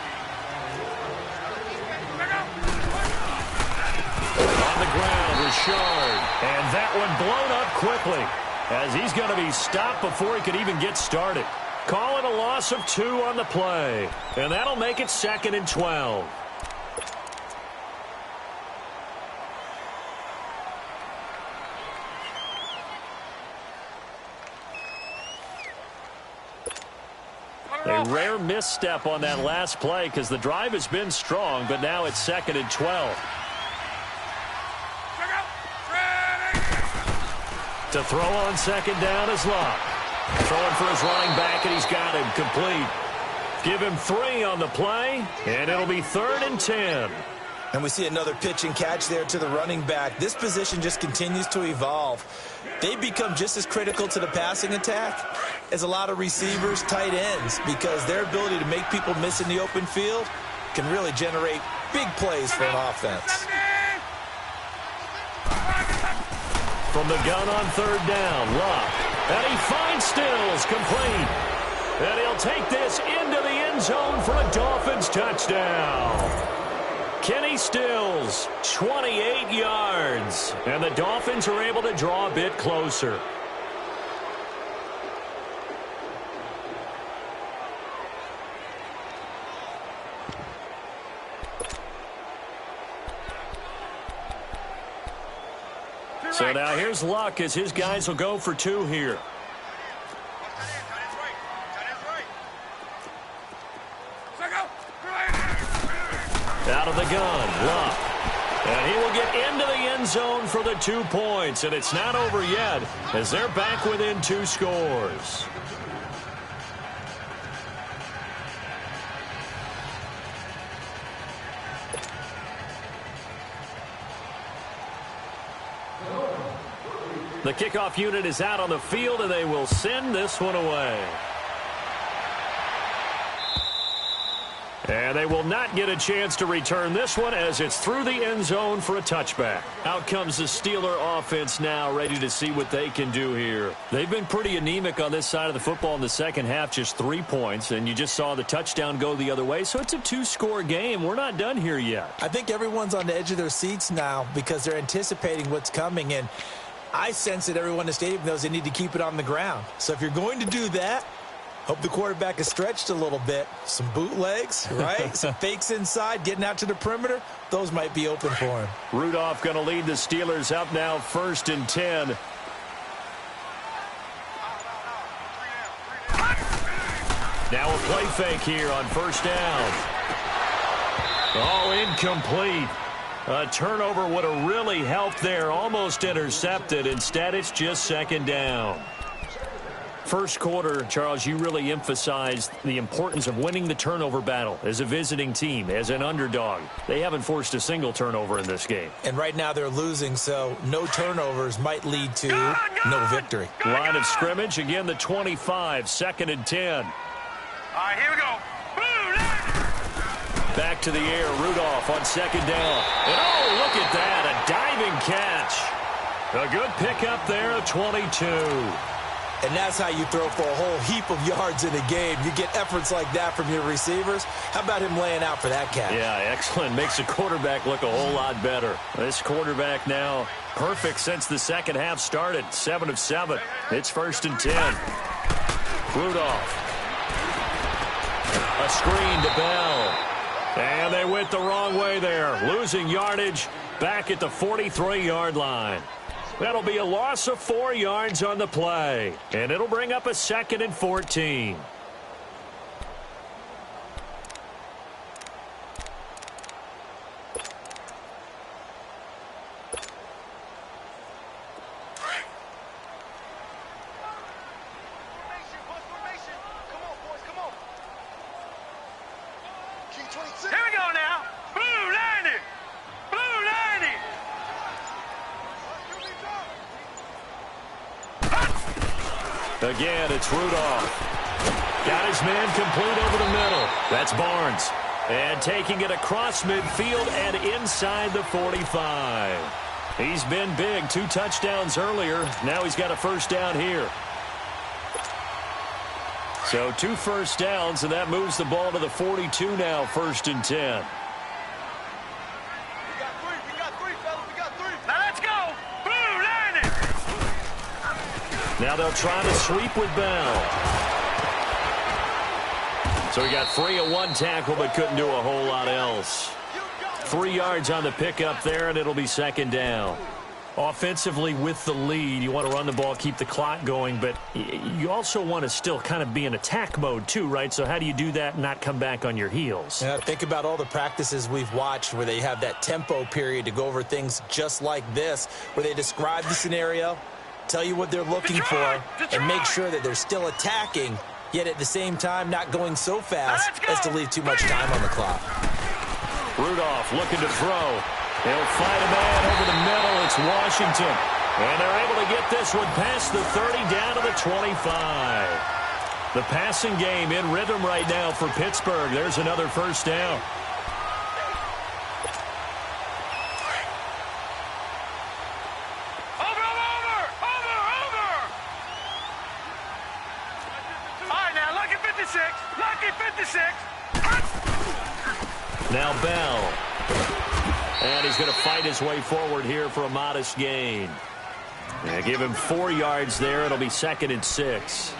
On the ground, Richard. And that one blown up quickly as he's going to be stopped before he could even get started. Call it a loss of 2 on the play. And that'll make it 2nd and 12. A rare misstep on that last play because the drive has been strong, but now it's 2nd and 12. To throw on 2nd down is Luck. Throwing for his running back, and he's got him complete. Give him 3 on the play, and it'll be 3rd and 10. And we see another pitch and catch there to the running back. This position just continues to evolve. They become just as critical to the passing attack as a lot of receivers, tight ends, because their ability to make people miss in the open field can really generate big plays for an offense. From the gun on 3rd down, Luck. And he finds Stills, complete. And he'll take this into the end zone for a Dolphins touchdown. Kenny Stills, 28 yards. And the Dolphins are able to draw a bit closer. So now here's Luck as his guys will go for 2 here. Out of the gun, Luck. And he will get into the end zone for the 2 points. And it's not over yet as they're back within 2 scores. The kickoff unit is out on the field, and they will send this one away. And they will not get a chance to return this one as it's through the end zone for a touchback. Out comes the Steeler offense now, ready to see what they can do here. They've been pretty anemic on this side of the football in the second half, just 3 points, and you just saw the touchdown go the other way, so it's a 2-score game. We're not done here yet. I think everyone's on the edge of their seats now because they're anticipating what's coming, and I sense that everyone in the stadium knows they need to keep it on the ground. So if you're going to do that, hope the quarterback is stretched a little bit. Some bootlegs, right? Some fakes inside, getting out to the perimeter. Those might be open for him. Rudolph going to lead the Steelers up now 1st and 10. Now a play fake here on 1st down. Oh, incomplete. A turnover would have really helped there. Almost intercepted. Instead, it's just 2nd down. First quarter, Charles, you really emphasized the importance of winning the turnover battle as a visiting team, as an underdog. They haven't forced a single turnover in this game. And right now they're losing, so no turnovers might lead to no victory. Line of scrimmage, again the 25, 2nd and 10. All right, here we go. Back to the air, Rudolph on 2nd down. And oh, look at that, a diving catch. A good pickup there, 22. And that's how you throw for a whole heap of yards in a game. You get efforts like that from your receivers. How about him laying out for that catch? Yeah, excellent. Makes the quarterback look a whole lot better. This quarterback now perfect since the second half started. 7 of 7. It's 1st and 10. Rudolph. A screen to Bell. And they went the wrong way there. Losing yardage back at the 43-yard line. That'll be a loss of 4 yards on the play. And it'll bring up a 2nd and 14. Here we go now. Blue 90. Blue 90. Again, it's Rudolph. Got his man complete over the middle. That's Barnes. And taking it across midfield and inside the 45. He's been big. 2 touchdowns earlier. Now he's got a 1st down here. So 2 first downs, and that moves the ball to the 42 now, 1st and 10. We got three, fellas. We got three. Now let's go. Blue, line it. Now they'll try to sweep with Bell. So he got free of 1 tackle, but couldn't do a whole lot else. 3 yards on the pickup there, and it'll be 2nd down. Offensively with the lead, you want to run the ball, keep the clock going, but you also want to still kind of be in attack mode too, right? So how do you do that and not come back on your heels? Yeah, think about all the practices we've watched where they have that tempo period to go over things just like this, where they describe the scenario, tell you what they're looking for, and make sure that they're still attacking, yet at the same time not going so fast as to leave too much time on the clock. Rudolph looking to throw. He'll fight a man over the middle. It's Washington. And they're able to get this one past the 30 down to the 25. The passing game in rhythm right now for Pittsburgh. There's another 1st down. Over. All right, now, lucky 56. Lucky 56. Now Bell. And he's going to fight his way forward here for a modest gain. Yeah, give him 4 yards there. It'll be 2nd and 6.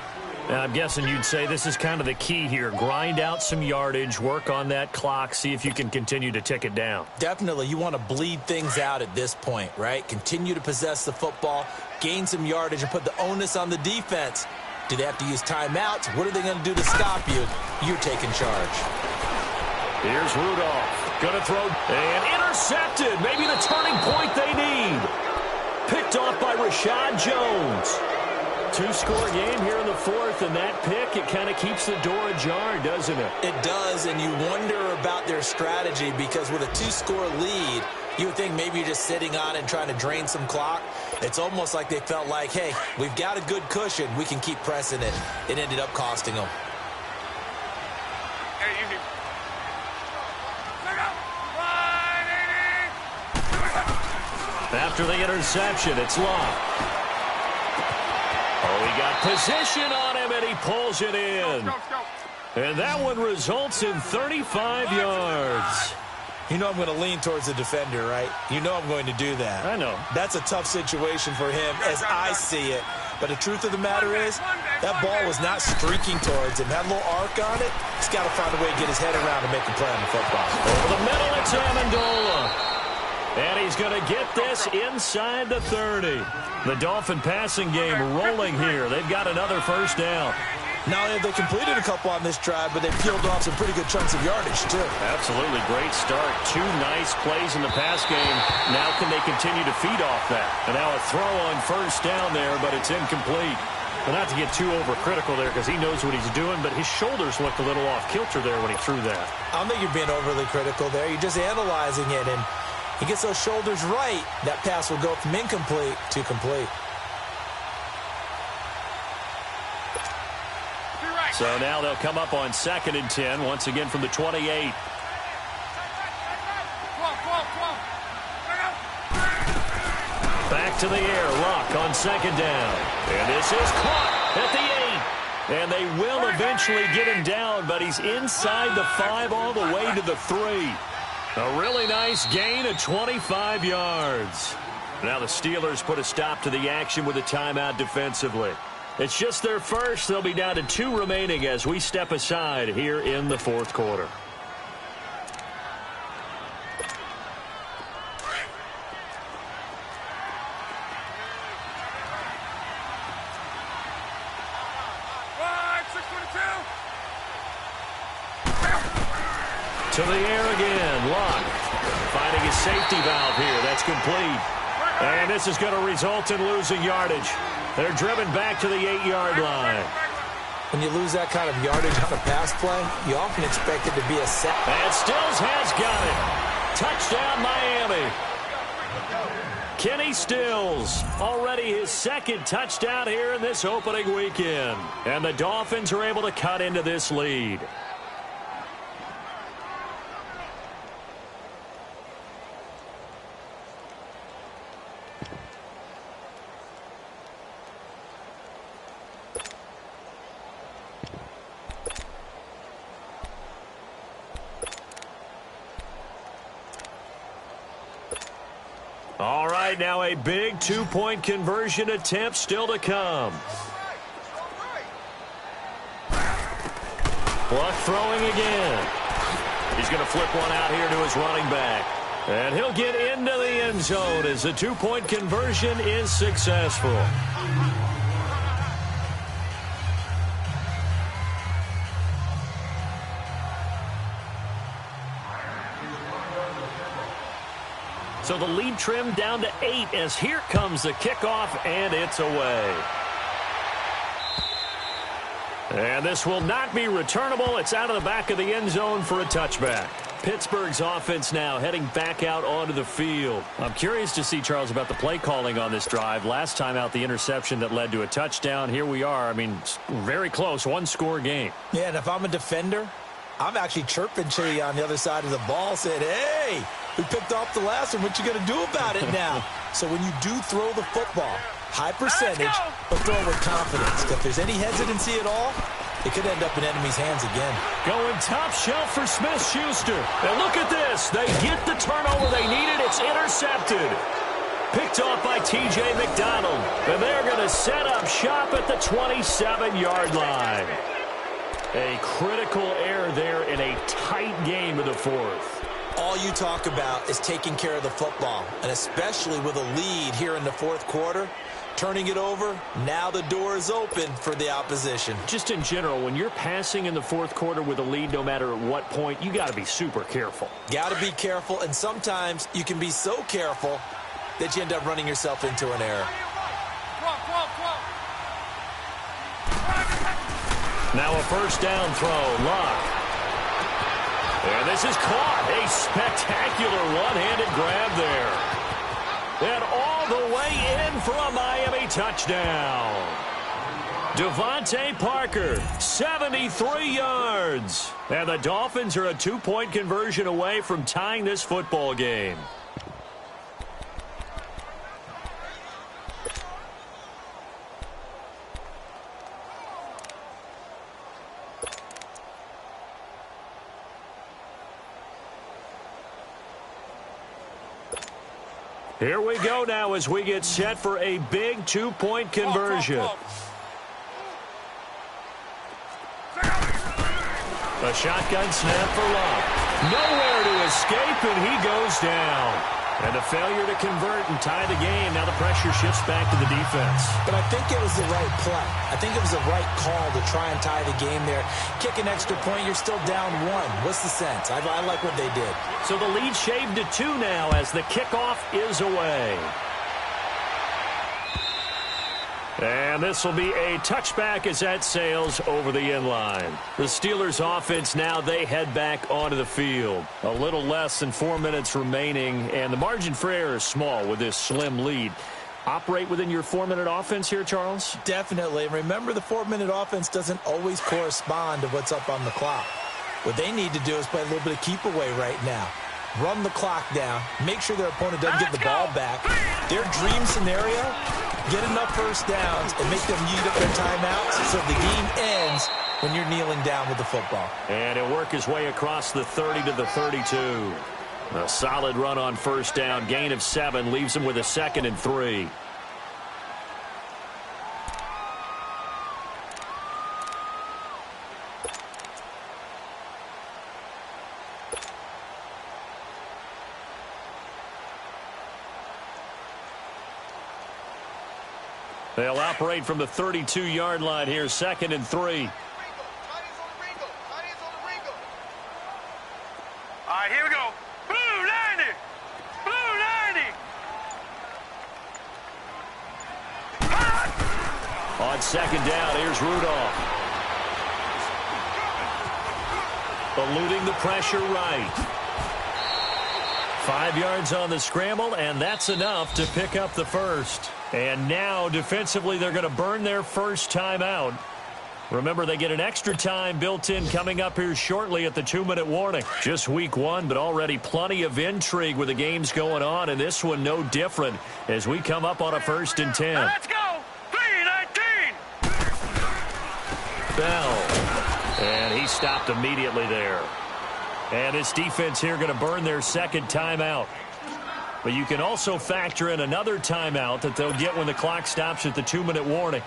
Now, I'm guessing you'd say this is kind of the key here. Grind out some yardage, work on that clock, see if you can continue to tick it down. Definitely. You want to bleed things out at this point, right? Continue to possess the football, gain some yardage, and put the onus on the defense. Do they have to use timeouts? What are they going to do to stop you? You're taking charge. Here's Rudolph. Going to throw and intercepted. Maybe the turning point they need. Picked off by Rashad Jones. 2-score game here in the 4th, and that pick, it kind of keeps the door ajar, doesn't it? It does, and you wonder about their strategy because with a 2-score lead, you would think maybe you're just sitting on it and trying to drain some clock. It's almost like they felt like, hey, we've got a good cushion. We can keep pressing it. It ended up costing them. After the interception, it's Locke. Oh, he got position on him, and he pulls it in. And that one results in 35 yards. You know I'm going to lean towards the defender, right? You know I'm going to do that. I know. That's a tough situation for him as I see it. But the truth of the matter is, that ball was not streaking towards him. Had a little arc on it. He's got to find a way to get his head around and make a play on the football. Over the middle, it's Amendola. And he's going to get this inside the 30. The Dolphin passing game rolling here. They've got another 1st down. Not only have they completed a couple on this drive, but they've peeled off some pretty good chunks of yardage, too. Absolutely. Great start. 2 nice plays in the pass game. Now can they continue to feed off that? And now a throw on 1st down there, but it's incomplete. Well, not to get too overcritical there because he knows what he's doing, but his shoulders looked a little off kilter there when he threw that. I don't think you're being overly critical there. You're just analyzing it, and he gets those shoulders right, that pass will go from incomplete to complete. So now they'll come up on 2nd and 10, once again from the 28. Back to the air, Luck on 2nd down. And this is caught at the 8. And they will eventually get him down, but he's inside the 5 all the way to the 3. A really nice gain of 25 yards. Now the Steelers put a stop to the action with a timeout defensively. It's just their first. They'll be down to 2 remaining as we step aside here in the 4th quarter. To the air again. Locke finding his safety valve here. That's complete. And this is going to result in losing yardage. They're driven back to the 8-yard line. When you lose that kind of yardage on a pass play, you often expect it to be a sack. And Stills has got it. Touchdown, Miami. Kenny Stills, already his 2nd touchdown here in this opening weekend. And the Dolphins are able to cut into this lead. All right, now a big two-point conversion attempt still to come. Luck throwing again. He's going to flip one out here to his running back. And he'll get into the end zone as the two-point conversion is successful. So the lead trimmed down to 8 as here comes the kickoff, and it's away. And this will not be returnable. It's out of the back of the end zone for a touchback. Pittsburgh's offense now heading back out onto the field. I'm curious to see, Charles, about the play calling on this drive. Last time out, the interception that led to a touchdown. Here we are. I mean, very close, one-score game. Yeah, and if I'm a defender, I'm actually chirping Chitty on the other side of the ball, saying, hey, we picked off the last one. What you going to do about it now? So when you do throw the football, high percentage, but throw it with confidence. If there's any hesitancy at all, it could end up in enemy's hands again. Going top shelf for Smith-Schuster. And look at this. They get the turnover they needed. It's intercepted. Picked off by T.J. McDonald. And they're going to set up shop at the 27-yard line. A critical error there in a tight game of the fourth. All you talk about is taking care of the football, and especially with a lead here in the fourth quarter, turning it over, now the door is open for the opposition. Just in general, when you're passing in the fourth quarter with a lead, no matter at what point, you got to be super careful. Got to be careful, and sometimes you can be so careful that you end up running yourself into an error. Now a first down throw, Luck. And this is caught. A spectacular one-handed grab there. And all the way in for a Miami touchdown. Devontae Parker, 73 yards. And the Dolphins are a two-point conversion away from tying this football game. Here we go now as we get set for a big two-point conversion. A shotgun snap for Luck. Nowhere to escape, and he goes down. And a failure to convert and tie the game. Now the pressure shifts back to the defense. But I think it was the right play. I think it was the right call to try and tie the game there. Kick an extra point, you're still down 1. What's the sense? I like what they did. So the lead shaved to 2 now as the kickoff is away. And this will be a touchback as that sails over the end line. The Steelers offense now, they head back onto the field. A little less than 4 minutes remaining, and the margin for error is small with this slim lead. Operate within your 4-minute offense here, Charles? Definitely. Remember, the 4-minute offense doesn't always correspond to what's up on the clock. What they need to do is play a little bit of keep away right now. Run the clock down. Make sure their opponent doesn't get the ball back. Their dream scenario, get enough first downs and make them eat up their timeouts so the game ends when you're kneeling down with the football. And he'll work his way across the 30 to the 32. A solid run on first down. Gain of 7 leaves him with a 2nd and 3. They'll operate from the 32-yard line here, 2nd and 3. All right, here we go. Blue 90. Blue 90. On 2nd down, here's Rudolph. Eluding the pressure right. 5 yards on the scramble, and that's enough to pick up the first. And now, defensively, they're going to burn their first timeout. Remember, they get an extra time built in coming up here shortly at the 2-minute warning. Just week 1, but already plenty of intrigue with the games going on, and this one no different as we come up on a 1st and 10. Let's go. 3-19. Bell. And he stopped immediately there. And this defense here going to burn their second timeout. But you can also factor in another timeout that they'll get when the clock stops at the 2-minute warning.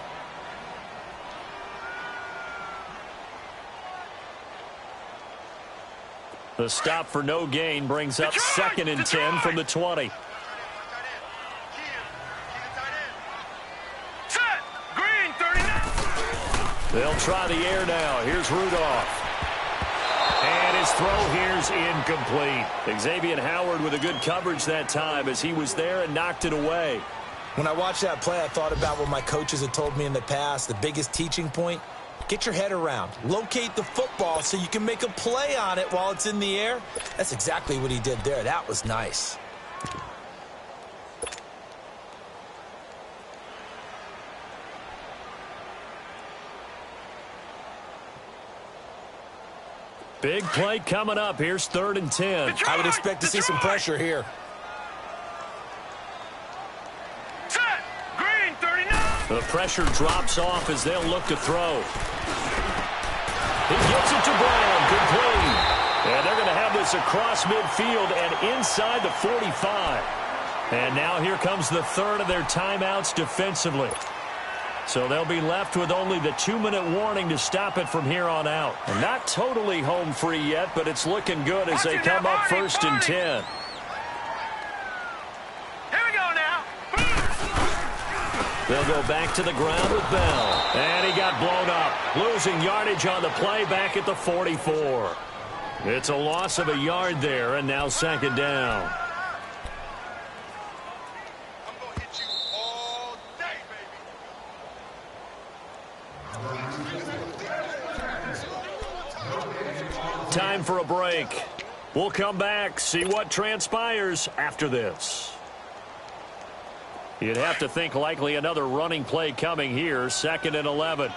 The stop for no gain brings up 2nd and 10 from the 20. Set. Green, 39. They'll try the air now. Here's Rudolph. And his throw here's incomplete. Xavier Howard with a good coverage that time as he was there and knocked it away. When I watched that play, I thought about what my coaches had told me in the past. The biggest teaching point, get your head around. Locate the football so you can make a play on it while it's in the air. That's exactly what he did there. That was nice. Big play coming up. Here's 3rd and 10. I would expect to see some pressure here. Set. Green, 39. The pressure drops off as they'll look to throw. He gets it to Brown. Complete. And they're going to have this across midfield and inside the 45. And now here comes the 3rd of their timeouts defensively. So they'll be left with only the 2-minute warning to stop it from here on out. And not totally home free yet, but it's looking good as they come up 1st and 10. Here we go now. They'll go back to the ground with Bell. And he got blown up. Losing yardage on the play back at the 44. It's a loss of a yard there, and now 2nd down. I'm going to hit you all day, baby. Time for a break. We'll come back, see what transpires after this. You'd have to think likely another running play coming here, 2nd and 11.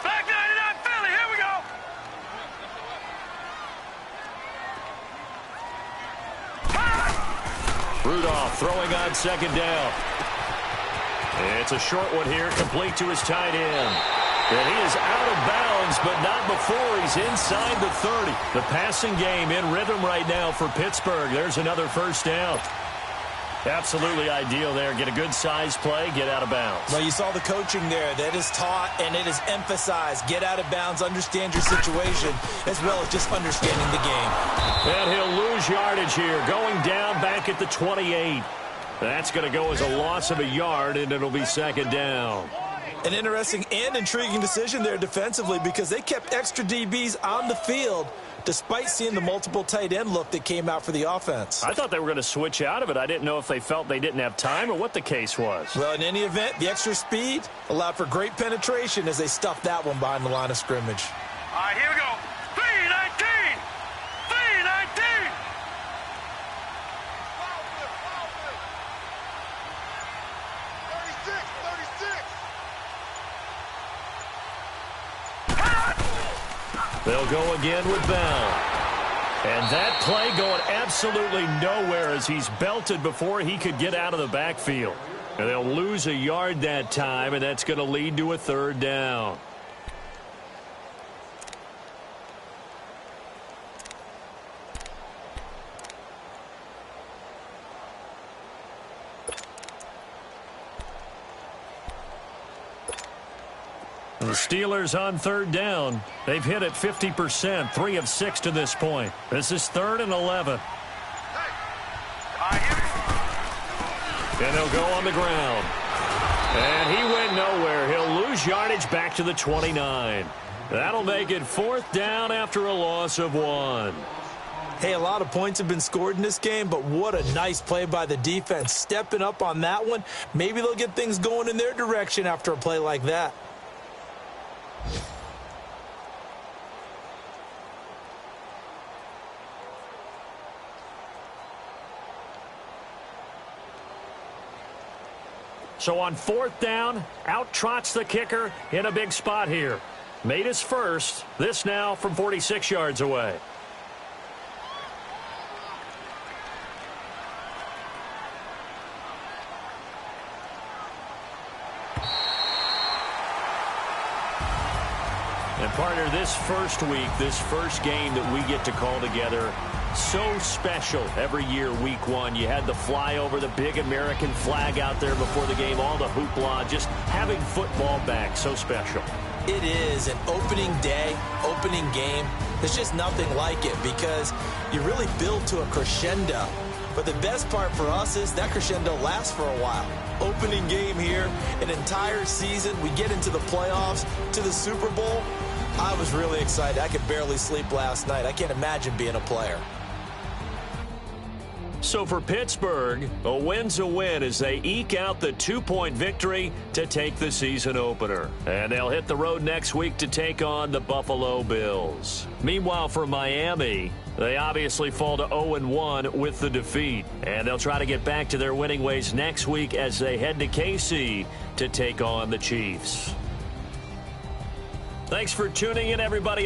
Back 99 Philly. Here we go. Rudolph throwing on 2nd down. It's a short one here, complete to his tight end. And he is out of bounds, but not before he's inside the 30. The passing game in rhythm right now for Pittsburgh. There's another 1st down. Absolutely ideal there. Get a good size play, get out of bounds. Well, you saw the coaching there. That is taught and it is emphasized. Get out of bounds, understand your situation, as well as just understanding the game. And he'll lose yardage here, going down back at the 28. That's going to go as a loss of a yard, and it'll be 2nd down. An interesting and intriguing decision there defensively because they kept extra DBs on the field despite seeing the multiple tight end look that came out for the offense. I thought they were going to switch out of it. I didn't know if they felt they didn't have time or what the case was. Well, in any event, the extra speed allowed for great penetration as they stuffed that one behind the line of scrimmage. All right, here we go. 319. 319. Foul flip, foul flip. 36, 36. They'll go again with Bell. And that play going absolutely nowhere as he's belted before he could get out of the backfield. And they'll lose a yard that time, and that's going to lead to a 3rd down. The Steelers on 3rd down. They've hit it 50%, 3 of 6 to this point. This is 3rd and 11. And they'll go on the ground. And he went nowhere. He'll lose yardage back to the 29. That'll make it 4th down after a loss of 1. Hey, a lot of points have been scored in this game, but what a nice play by the defense. Stepping up on that one. Maybe they'll get things going in their direction after a play like that. So on 4th down, out trots the kicker in a big spot here. Made his first. This now from 46 yards away. And partner, this first week, this first game that we get to call together, so special every year, week one. You had the flyover, the big American flag out there before the game, all the hoopla, just having football back, so special. It is an opening day, opening game. There's just nothing like it because you really build to a crescendo. But the best part for us is that crescendo lasts for a while. Opening game here, an entire season. We get into the playoffs, to the Super Bowl. I was really excited. I could barely sleep last night. I can't imagine being a player. So for Pittsburgh, a win's a win as they eke out the 2-point victory to take the season opener. And they'll hit the road next week to take on the Buffalo Bills. Meanwhile, for Miami, they obviously fall to 0-1 with the defeat. And they'll try to get back to their winning ways next week as they head to KC to take on the Chiefs. Thanks for tuning in, everybody.